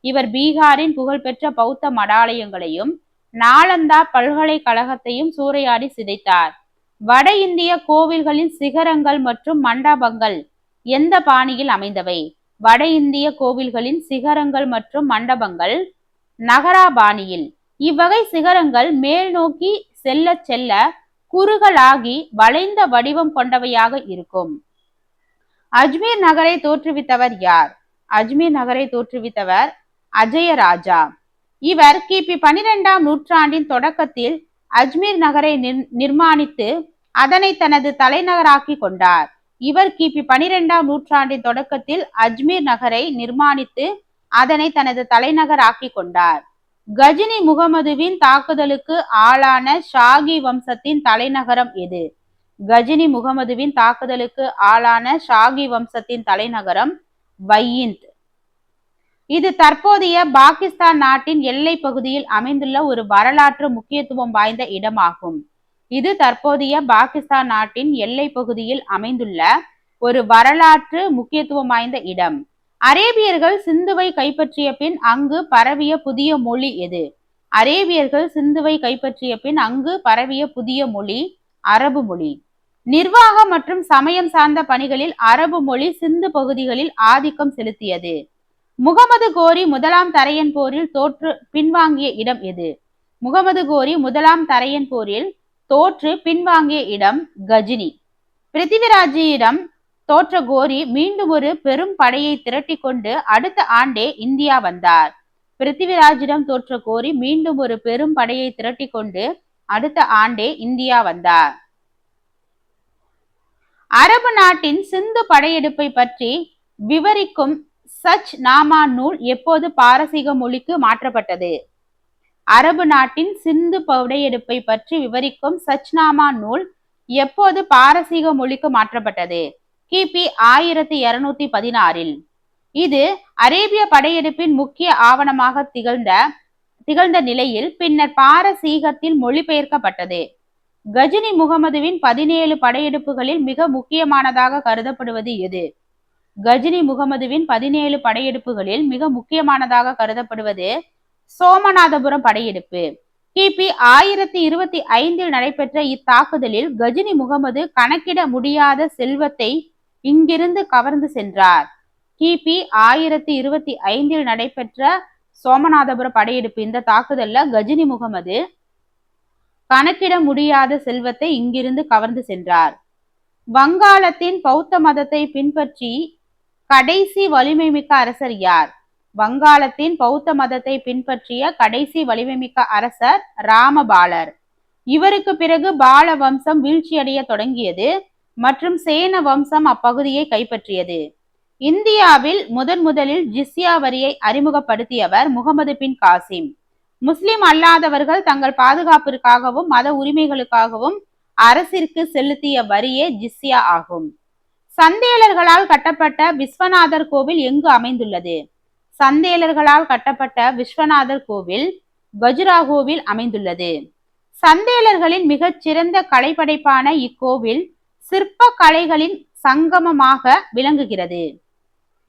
இவர் பீகாரின் புகழ்பெற்ற பௌத்த மடாலயங்களையும் நாலந்தா பல்கலைக்கழகத்தையும் சூறையாடி சிதைத்தார். வட இந்திய கோவில்களின் சிகரங்கள் மற்றும் மண்டபங்கள் எந்த பாணியில் அமைந்தவை? வட இந்திய கோவில்களின் சிகரங்கள் மற்றும் மண்டபங்கள் நகரா பாணியில். இவ்வகை சிகரங்கள் மேல் நோக்கி செல்ல செல்ல குறுகலாகி வளைந்த வடிவம் கொண்டவையாக இருக்கும். அஜ்மீர் நகரை தோற்றுவித்தவர் யார்? அஜ்மீர் நகரை தோற்றுவித்தவர் அஜயராஜா. இவர் கிபி 12ஆம் நூற்றாண்டின் தொடக்கத்தில் அஜ்மீர் நகரை நிர்மாணித்து அதனை தனது தலைநகராக்கி கொண்டார். இவர் கிபி 12ஆம் நூற்றாண்டின் தொடக்கத்தில் அஜ்மீர் நகரை நிர்மாணித்து அதனை தனது தலைநகராக்கி கொண்டார். கஜினி முகமதுவின் தாக்குதலுக்கு ஆளான ஷாகி வம்சத்தின் தலைநகரம் எது? கஜினி முகமதுவின் தாக்குதலுக்கு ஆளான ஷாகி வம்சத்தின் தலைநகரம் வையிந்த். இது தற்போதைய பாகிஸ்தான் நாட்டின் எல்லை பகுதியில் அமைந்துள்ள ஒரு வரலாற்று முக்கியத்துவம் வாய்ந்த இடமாகும். இது தற்போதைய பாகிஸ்தான் நாட்டின் எல்லை பகுதியில் அமைந்துள்ள ஒரு வரலாற்று முக்கியத்துவம் வாய்ந்த இடம். அரேபியர்கள் சிந்துவை கைப்பற்றிய பின் அங்கு பரவிய புதிய மொழி எது? அரேபியர்கள் சிந்துவை கைப்பற்றிய பின் அங்கு பரவிய புதிய மொழி அரபு மொழி. நிர்வாகம் மற்றும் சமயம் சார்ந்த பணிகளில் அரபு மொழி சிந்து பகுதிகளில் ஆதிக்கம் செலுத்தியது. முகமது கோரி முதலாம் தரையன் போரில் தோற்று பின்வாங்கிய இடம் எது? முகமது கோரி முதலாம் தரையன் போரில் தோற்று பின்வாங்கிய இடம் கஜினி. பிருத்திவிராஜியிடம் தோற்ற கோரி மீண்டும் ஒரு பெரும் படையை திரட்டி கொண்டு அடுத்த ஆண்டே இந்தியா வந்தார். பிருத்திவிராஜிடம் தோற்ற கோரி மீண்டும் ஒரு பெரும் படையை திரட்டி கொண்டு அடுத்த ஆண்டே இந்தியா வந்தார். அரபு நாட்டின் சிந்து படையெடுப்பை பற்றி விவரிக்கும் சச் நாமா நூல் எப்போது பாரசீக மொழிக்கு மாற்றப்பட்டது? அரபு நாட்டின் சிந்து படையெடுப்பை பற்றி விவரிக்கும் சச்நாமா நூல் எப்போது பாரசீக மொழிக்கு மாற்றப்பட்டது? கிபி 1216. இது அரேபிய படையெடுப்பின் முக்கிய ஆவணமாக திகழ்ந்த நிலையில் பின்னர் பாரசீகத்தில் மொழிபெயர்க்கப்பட்டது. கஜினி முகமதுவின் 17 படையெடுப்புகளில் மிக முக்கியமானதாக கருதப்படுவது எது? கஜினி முகமதுவின் 17 படையெடுப்புகளில் மிக முக்கியமானதாக கருதப்படுவது சோமநாதபுரம் படையெடுப்பு. கிபி 1025 நடைபெற்ற இத்தாக்குதலில் கஜினி முகமது கணக்கிட முடியாத செல்வத்தை இங்கிருந்து கவர்ந்து சென்றார். கிபி 1025 நடைபெற்ற சோமநாதபுரம் படையெடுப்பு இந்த தாக்குதல்ல கஜினி முகமது கணக்கிட முடியாத செல்வத்தை இங்கிருந்து கவர்ந்து சென்றார். வங்காளத்தின் பௌத்த மதத்தை பின்பற்றி கடைசி வலிமை மிக்க அரசர் யார்? வங்காளத்தின் பௌத்த மதத்தை பின்பற்றிய கடைசி வலிமைமிக்க அரசர் ராமபாலர். இவருக்கு பிறகு பால வம்சம் வீழ்ச்சியடைய தொடங்கியது மற்றும் சேன வம்சம் அப்பகுதியை கைப்பற்றியது. இந்தியாவில் முதலில் ஜிஸ்யா வரியை அறிமுகப்படுத்தியவர் முகமது பின் காசிம். முஸ்லிம் அல்லாதவர்கள் தங்கள் பாதுகாப்பிற்காகவும் மத உரிமைகளுக்காகவும் அரசிற்கு செலுத்திய வரியே ஜிஸ்யா ஆகும். சந்தேலர்களால் கட்டப்பட்ட விஸ்வநாதர் கோவில் எங்கு அமைந்துள்ளது? சந்தேலர்களால் கட்டப்பட்ட விஸ்வநாதர் கோவில் கஜுராஹோவில் அமைந்துள்ளது. சந்தேலர்களின் மிகச் சிறந்த கலைப்படைப்பான இக்கோவில் சிற்ப கலைகளின் சங்கமமாக விளங்குகிறது.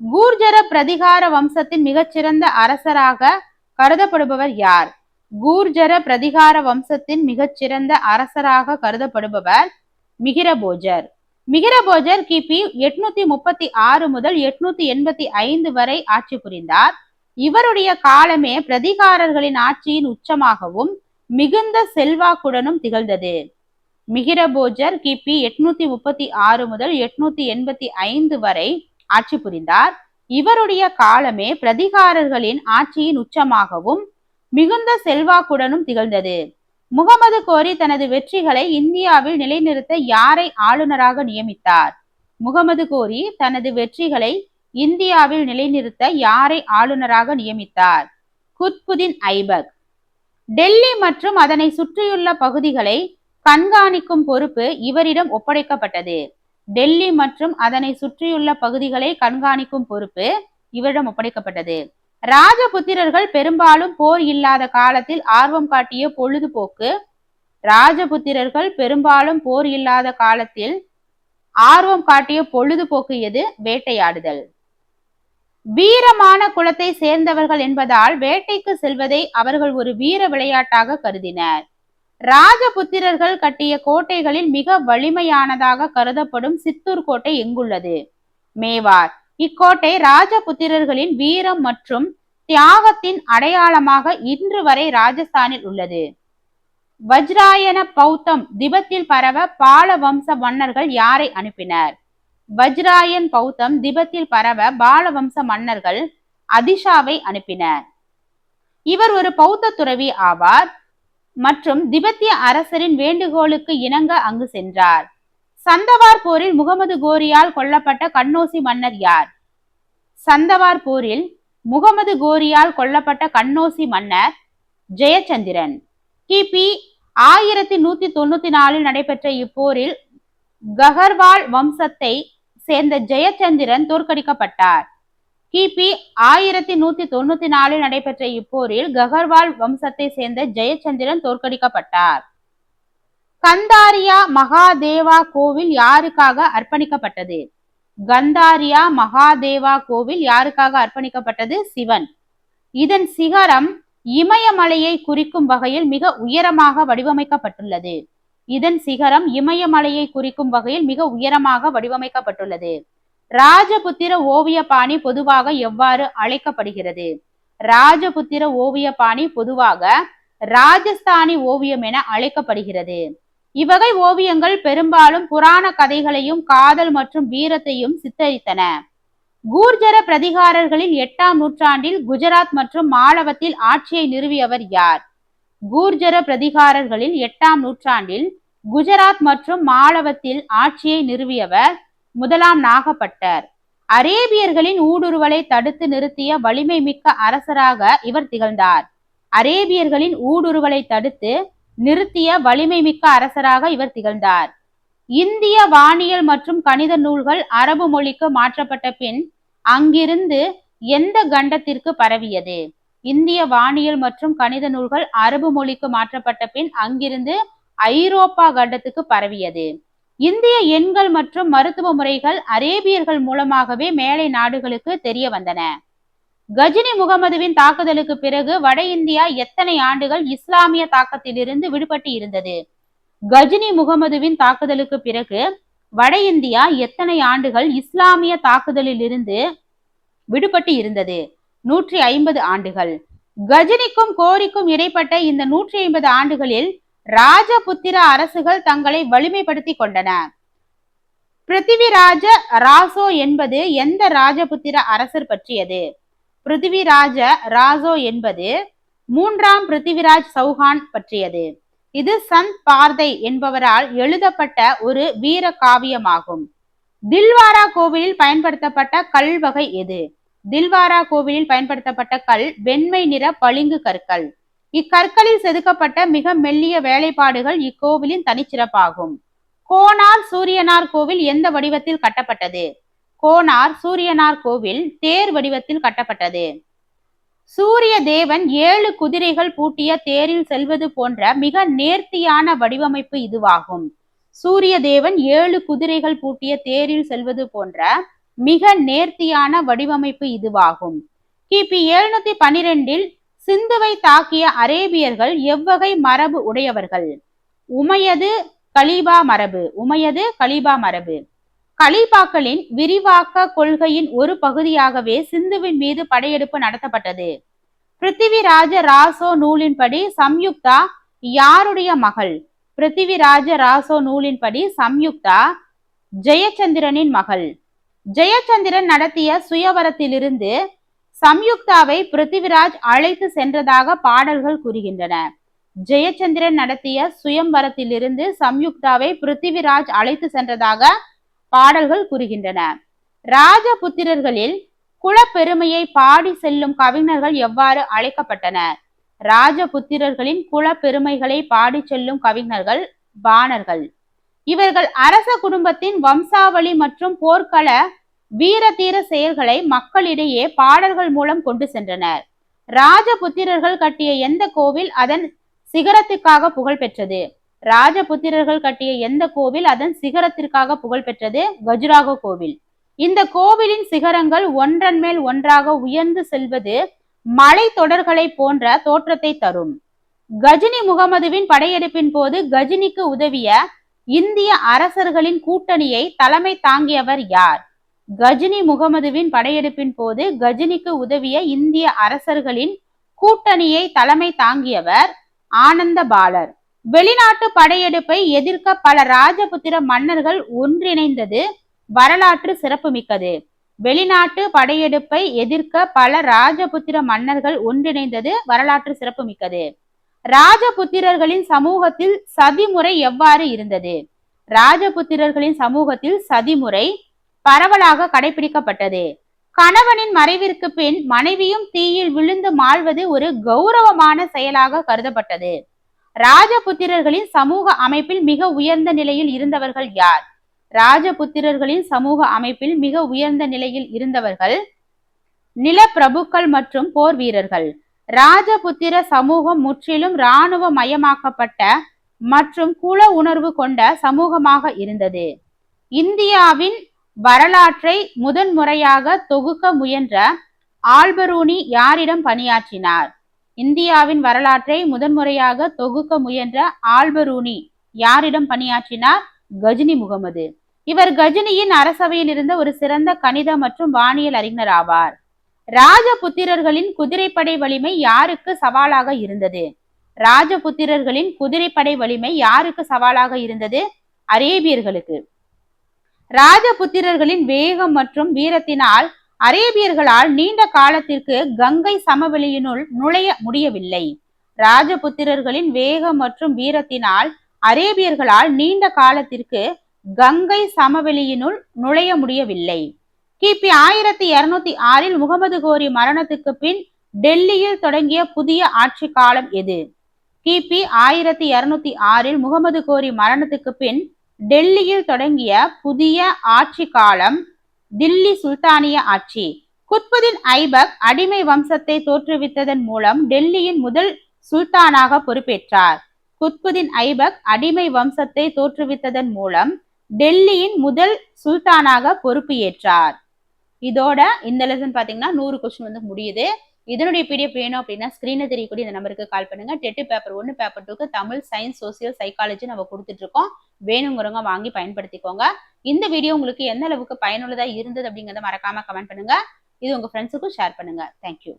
கூர்ஜர பிரதிகார வம்சத்தின் மிகச்சிறந்த அரசராக கருதப்படுபவர் யார்? கூர்ஜர பிரதிகார வம்சத்தின் மிகச்சிறந்த அரசராக கருதப்படுபவர் மிகிரபோஜர். மிகிரபோஜர் கிபி 836 முதல் 885 வரை ஆட்சி புரிந்தார். இவருடைய காலமே பிரதிகாரர்களின் ஆட்சியின் உச்சமாகவும் மிகுந்த செல்வாக்குடனும் திகழ்ந்தது. மிகிரபோஜர் கிபி 836 முதல் 885 வரை ஆட்சி புரிந்தார். இவருடைய காலமே பிரதிகாரர்களின் ஆட்சியின் உச்சமாகவும் மிகுந்த செல்வாக்குடனும் திகழ்ந்தது. முகமது கோரி தனது வெற்றிகளை இந்தியாவில் நிலைநிறுத்த யாரை ஆளுநராக நியமித்தார்? முகமது கோரி தனது வெற்றிகளை இந்தியாவில் நிலைநிறுத்த யாரை ஆளுநராக நியமித்தார்? குத்புதீன் ஐபக். டெல்லி மற்றும் அதனை சுற்றியுள்ள பகுதிகளை கண்காணிக்கும் பொறுப்பு இவரிடம் ஒப்படைக்கப்பட்டது. டெல்லி மற்றும் அதனை சுற்றியுள்ள பகுதிகளை கண்காணிக்கும் பொறுப்பு இவரிடம் ஒப்படைக்கப்பட்டது. ராஜபுத்திரர்கள் பெரும்பாலும் போர் இல்லாத காலத்தில் ஆர்வம் காட்டிய பொழுதுபோக்கு. ராஜபுத்திரர்கள் பெரும்பாலும் போர் இல்லாத காலத்தில் ஆர்வம் காட்டிய பொழுதுபோக்கு எது? வேட்டையாடுதல். வீரமான குலத்தை சேர்ந்தவர்கள் என்பதால் வேட்டைக்கு செல்வதை அவர்கள் ஒரு வீர விளையாட்டாக கருதினர். ராஜபுத்திரர்கள் கட்டிய கோட்டைகளில் மிக வலிமையானதாக கருதப்படும் சித்தூர் கோட்டை எங்குள்ளது? மேவார். இக்கோட்டை ராஜபுத்திரர்களின் வீரம் மற்றும் தியாகத்தின் அடையாளமாக இன்று வரை ராஜஸ்தானில் உள்ளது. வஜ்ராயன பௌத்தம் திபெத்தில் பரவ பால வம்ச மன்னர்கள் யாரை அனுப்பினர்? வஜ்ராயன் பௌத்தம் திபெத்தில் பரவ பால வம்ச மன்னர்கள் அதிஷாவை அனுப்பினர். இவர் ஒரு பௌத்த துறவி ஆவார் மற்றும் திபெத்திய அரசரின் வேண்டுகோளுக்கு இணங்க அங்கு சென்றார். சந்தவார் போரில் முகமது கோரியால் கொல்லப்பட்ட கண்ணோசி மன்னர் யார்? சந்தவார் போரில் முகமது கோரியால் கொல்லப்பட்ட கண்ணோசி மன்னர் ஜெயச்சந்திரன். கிபி 1194 நடைபெற்ற இப்போரில் ககர்வால் வம்சத்தை சேர்ந்த ஜெயச்சந்திரன் தோற்கடிக்கப்பட்டார். கிபி 1194 நடைபெற்ற இப்போரில் ககர்வால் வம்சத்தை சேர்ந்த ஜெயச்சந்திரன் தோற்கடிக்கப்பட்டார். கந்தாரியா மகாதேவா கோவில் யாருக்காக அர்ப்பணிக்கப்பட்டது? கந்தாரியா மகாதேவா கோவில் யாருக்காக அர்ப்பணிக்கப்பட்டது? சிவன். இதன் சிகரம் இமயமலையை குறிக்கும் வகையில் மிக உயரமாக வடிவமைக்கப்பட்டுள்ளது. இதன் சிகரம் இமயமலையை குறிக்கும் வகையில் மிக உயரமாக வடிவமைக்கப்பட்டுள்ளது. ராஜபுத்திர ஓவிய பாணி பொதுவாக எவ்வாறு அழைக்கப்படுகிறது? ராஜபுத்திர ஓவிய பாணி பொதுவாக ராஜஸ்தானி ஓவியம் என அழைக்கப்படுகிறது. இவ்வகை ஓவியங்கள் பெரும்பாலும் புராண கதைகளையும் காதல் மற்றும் வீரத்தையும் சித்தரித்தன. கூர்ஜர பிரதிகாரர்களின் 8ஆம் நூற்றாண்டில் குஜராத் மற்றும் மாலவத்தில் ஆட்சியை நிறுவியவர் யார்? கூர்ஜர பிரதிகாரர்களின் 8ஆம் நூற்றாண்டில் குஜராத் மற்றும் மாலவத்தில் ஆட்சியை நிறுவியவர் முதலாம் நாகப்பட்டர். அரேபியர்களின் ஊடுருவலை தடுத்து நிறுத்திய வலிமை மிக்க அரசராக இவர் திகழ்ந்தார். அரேபியர்களின் ஊடுருவலை தடுத்து நிறுத்திய வலிமை மிக்க அரசராக இவர் திகழ்ந்தார். இந்திய வானியல் மற்றும் கணித நூல்கள் அரபு மொழிக்கு மாற்றப்பட்ட பின் அங்கிருந்து எந்த கண்டத்திற்கு பரவியது? இந்திய வானியல் மற்றும் கணித நூல்கள் அரபு மொழிக்கு மாற்றப்பட்ட பின் அங்கிருந்து ஐரோப்பா கண்டத்துக்கு பரவியது. இந்திய எண்கள் மற்றும் மருத்துவ முறைகள் அரேபியர்கள் மூலமாகவே மேலை நாடுகளுக்கு தெரிய வந்தன. கஜினி முகமதுவின் தாக்குதலுக்கு பிறகு வட இந்தியா எத்தனை ஆண்டுகள் இஸ்லாமிய தாக்கத்திலிருந்து விடுபட்டு இருந்தது? கஜினி முகமதுவின் தாக்குதலுக்கு பிறகு வட இந்தியா எத்தனை ஆண்டுகள் இஸ்லாமிய தாக்குதலில் இருந்து விடுபட்டு இருந்தது? 150 ஆண்டுகள். கஜினிக்கும் கோரிக்கும் இடைப்பட்ட இந்த 150 ஆண்டுகளில் ராஜபுத்திர அரசுகள் தங்களை வலிமைப்படுத்தி கொண்டன. பிருத்திவிராஜ ராசோ என்பது எந்த ராஜபுத்திர அரசர் பற்றியது? பிருத்திவிராஜ ராசோ என்பது 3ஆம் பிருத்திவிராஜ் சௌஹான் பற்றியது. இது சந்த் பார்தை என்பவரால் எழுதப்பட்ட ஒரு வீர காவியமாகும். தில்வாரா கோவிலில் பயன்படுத்தப்பட்ட கல் வகை எது? தில்வாரா கோவிலில் பயன்படுத்தப்பட்ட கல் வெண்மை நிற பளிங்கு கற்கள். இக்கற்களில் செதுக்கப்பட்ட மிக மெல்லிய வேலைப்பாடுகள் இக்கோவிலின் தனிச்சிறப்பாகும். கோனார் சூரியனார் கோவில் எந்த வடிவத்தில் கட்டப்பட்டது? கோனார் சூரியனார் கோவில் தேர் வடிவத்தில் கட்டப்பட்டது. சூரிய தேவன் 7 குதிரைகள் பூட்டிய தேரில் செல்வது போன்ற மிக நேர்த்தியான வடிவமைப்பு இதுவாகும். சூரிய தேவன் 7 குதிரைகள் பூட்டிய தேரில் செல்வது போன்ற மிக நேர்த்தியான வடிவமைப்பு இதுவாகும். கிபி 712 சிந்துவை தாக்கிய அரேபியர்கள் எவ்வகை மரபு உடையவர்கள்? உமையது கலீபா மரபு. உமையது கலீபா மரபு. கலீபாக்களின் விரிவாக்க கொள்கையின் ஒரு பகுதியாகவே சிந்துவின் மீது படையெடுப்பு நடத்தப்பட்டது. பிருத்திவிராஜ ராசோ நூலின்படி சம்யுக்தா யாருடைய மகள்? பிருத்திவிராஜ ராசோ நூலின்படி சம்யுக்தா ஜெயச்சந்திரனின் மகள். ஜெயச்சந்திரன் நடத்திய சுயவரத்திலிருந்து சம்யுக்தாவை பிருத்திவிராஜ் அழைத்து சென்றதாக பாடல்கள் கூறுகின்றன. ஜெயச்சந்திரன் நடத்திய சுயம்பரத்திலிருந்து சம்யுக்தாவை பிருத்திவிராஜ் அழைத்து சென்றதாக பாடல்கள் கூறுகின்றன. ராஜபுத்திரர்களில் குலப்பெருமையை பாடி செல்லும் கவிஞர்கள் எவ்வாறு அழைக்கப்பட்டனர்? ராஜபுத்திரர்களின் குலப்பெருமைகளை பாடி செல்லும் கவிஞர்கள் பாணர்கள். இவர்கள் அரச குடும்பத்தின் வம்சாவளி மற்றும் போர்க்கள வீரதீர செயல்களை மக்களிடையே பாடல்கள் மூலம் கொண்டு சென்றனர். ராஜபுத்திரர்கள் கட்டிய எந்த கோவில் அதன் சிகரத்துக்காக புகழ் பெற்றது? ராஜபுத்திரர்கள் கட்டிய எந்த கோவில் அதன் சிகரத்திற்காக புகழ் பெற்றது? கஜுராஹோ கோவில். இந்த கோவிலின் சிகரங்கள் ஒன்றன் மேல் ஒன்றாக உயர்ந்து செல்வது மலை தொடர்களை போன்ற தோற்றத்தை தரும். கஜினி முகமதுவின் படையெடுப்பின் போது கஜினிக்கு உதவிய இந்திய அரசர்களின் கூட்டணியை தலைமை தாங்கியவர் யார்? கஜினி முகமதுவின் படையெடுப்பின் போது கஜினிக்கு உதவிய இந்திய அரசர்களின் கூட்டணியை தலைமை தாங்கியவர் ஆனந்த பாலர். வெளிநாட்டு படையெடுப்பை எதிர்க்க பல ராஜபுத்திர மன்னர்கள் ஒன்றிணைந்தது வரலாற்று சிறப்புமிக்கது. வெளிநாட்டு படையெடுப்பை எதிர்க்க பல ராஜபுத்திர மன்னர்கள் ஒன்றிணைந்தது வரலாற்று சிறப்புமிக்கது. ராஜபுத்திரர்களின் சமூகத்தில் சதிமுறை எவ்வாறு இருந்தது? ராஜபுத்திரர்களின் சமூகத்தில் சதிமுறை பரவலாக கடைபிடிக்கப்பட்டது. கணவனின் மறைவிற்கு பின் மனைவியும் தீயில் விழுந்து மாழ்வது ஒரு கௌரவமான செயலாக கருதப்பட்டது. ராஜபுத்திரர்களின் சமூக அமைப்பில் மிக உயர்ந்த நிலையில் இருந்தவர்கள் யார்? ராஜபுத்திரர்களின் சமூக அமைப்பில் மிக உயர்ந்த நிலையில் இருந்தவர்கள் நிலப்பிரபுக்கள் மற்றும் போர் வீரர்கள். ராஜபுத்திர சமூகம் முற்றிலும் இராணுவ மயமாக்கப்பட்ட மற்றும் குல உணர்வு கொண்ட சமூகமாக இருந்தது. இந்தியாவின் வரலாற்றை முதன்முறையாக தொகுக்க முயன்ற ஆல்பரூனி யாரிடம் பணியாற்றினார்? இந்தியாவின் வரலாற்றை முதன்முறையாக தொகுக்க முயன்ற ஆல்பரூனி யாரிடம் பணியாற்றினார்? கஜினி முகமது. இவர் கஜினியின் அரசவையில் இருந்த ஒரு சிறந்த கணித மற்றும் வானியல் அறிஞர் ஆவார். ராஜபுத்திரர்களின் குதிரைப்படை வலிமை யாருக்கு சவாலாக இருந்தது? ராஜபுத்திரர்களின் குதிரைப்படை வலிமை யாருக்கு சவாலாக இருந்தது? அரேபியர்களுக்கு. ராஜபுத்திரர்களின் வேகம் மற்றும் வீரத்தினால் அரேபியர்களால் நீண்ட காலத்திற்கு கங்கை சமவெளியினுள் நுழைய முடியவில்லை. ராஜபுத்திரர்களின் வேகம் மற்றும் வீரத்தினால் அரேபியர்களால் நீண்ட காலத்திற்கு கங்கை சமவெளியினுள் நுழைய முடியவில்லை. கிபி 1206 முகமது கோரி மரணத்துக்கு பின் டெல்லியில் தொடங்கிய புதிய ஆட்சி காலம் எது? கிபி 1206 முகமது கோரி மரணத்துக்கு பின் டெல்லியில் தொடங்கிய புதிய ஆட்சி காலம் தில்லி சுல்தானிய ஆட்சி. குத்புதீன் ஐபக் அடிமை வம்சத்தை தோற்றுவித்ததன் மூலம் டெல்லியின் முதல் சுல்தானாக பொறுப்பேற்றார். குத்புதீன் ஐபக் அடிமை வம்சத்தை தோற்றுவித்ததன் மூலம் டெல்லியின் முதல் சுல்தானாக பொறுப்பு ஏற்றார். இதோட இந்த லெசன் பாத்தீங்கன்னா 100 கொஸ்டின் வந்து முடியுது. இதனுடைய PDF வேணும் அப்படின்னா ஸ்கிரீன்ல தெரியக்கூடிய இந்த நம்பருக்கு கால் பண்ணுங்க. டெட் பேப்பர் 1 பேப்பர் 2க்கு தமிழ், சயின்ஸ், சோசியல், சைக்காலஜி நம்ம கொடுத்துட்டு இருக்கோம். வேணுங்கிறவங்க வாங்கி பயன்படுத்திக்கோங்க. இந்த வீடியோ உங்களுக்கு எந்த அளவுக்கு பயனுள்ளதா இருந்தது அப்படிங்கறத மறக்காம கமெண்ட் பண்ணுங்க. இது உங்க ஃப்ரெண்ட்ஸுக்கும் ஷேர் பண்ணுங்க. தேங்க்யூ.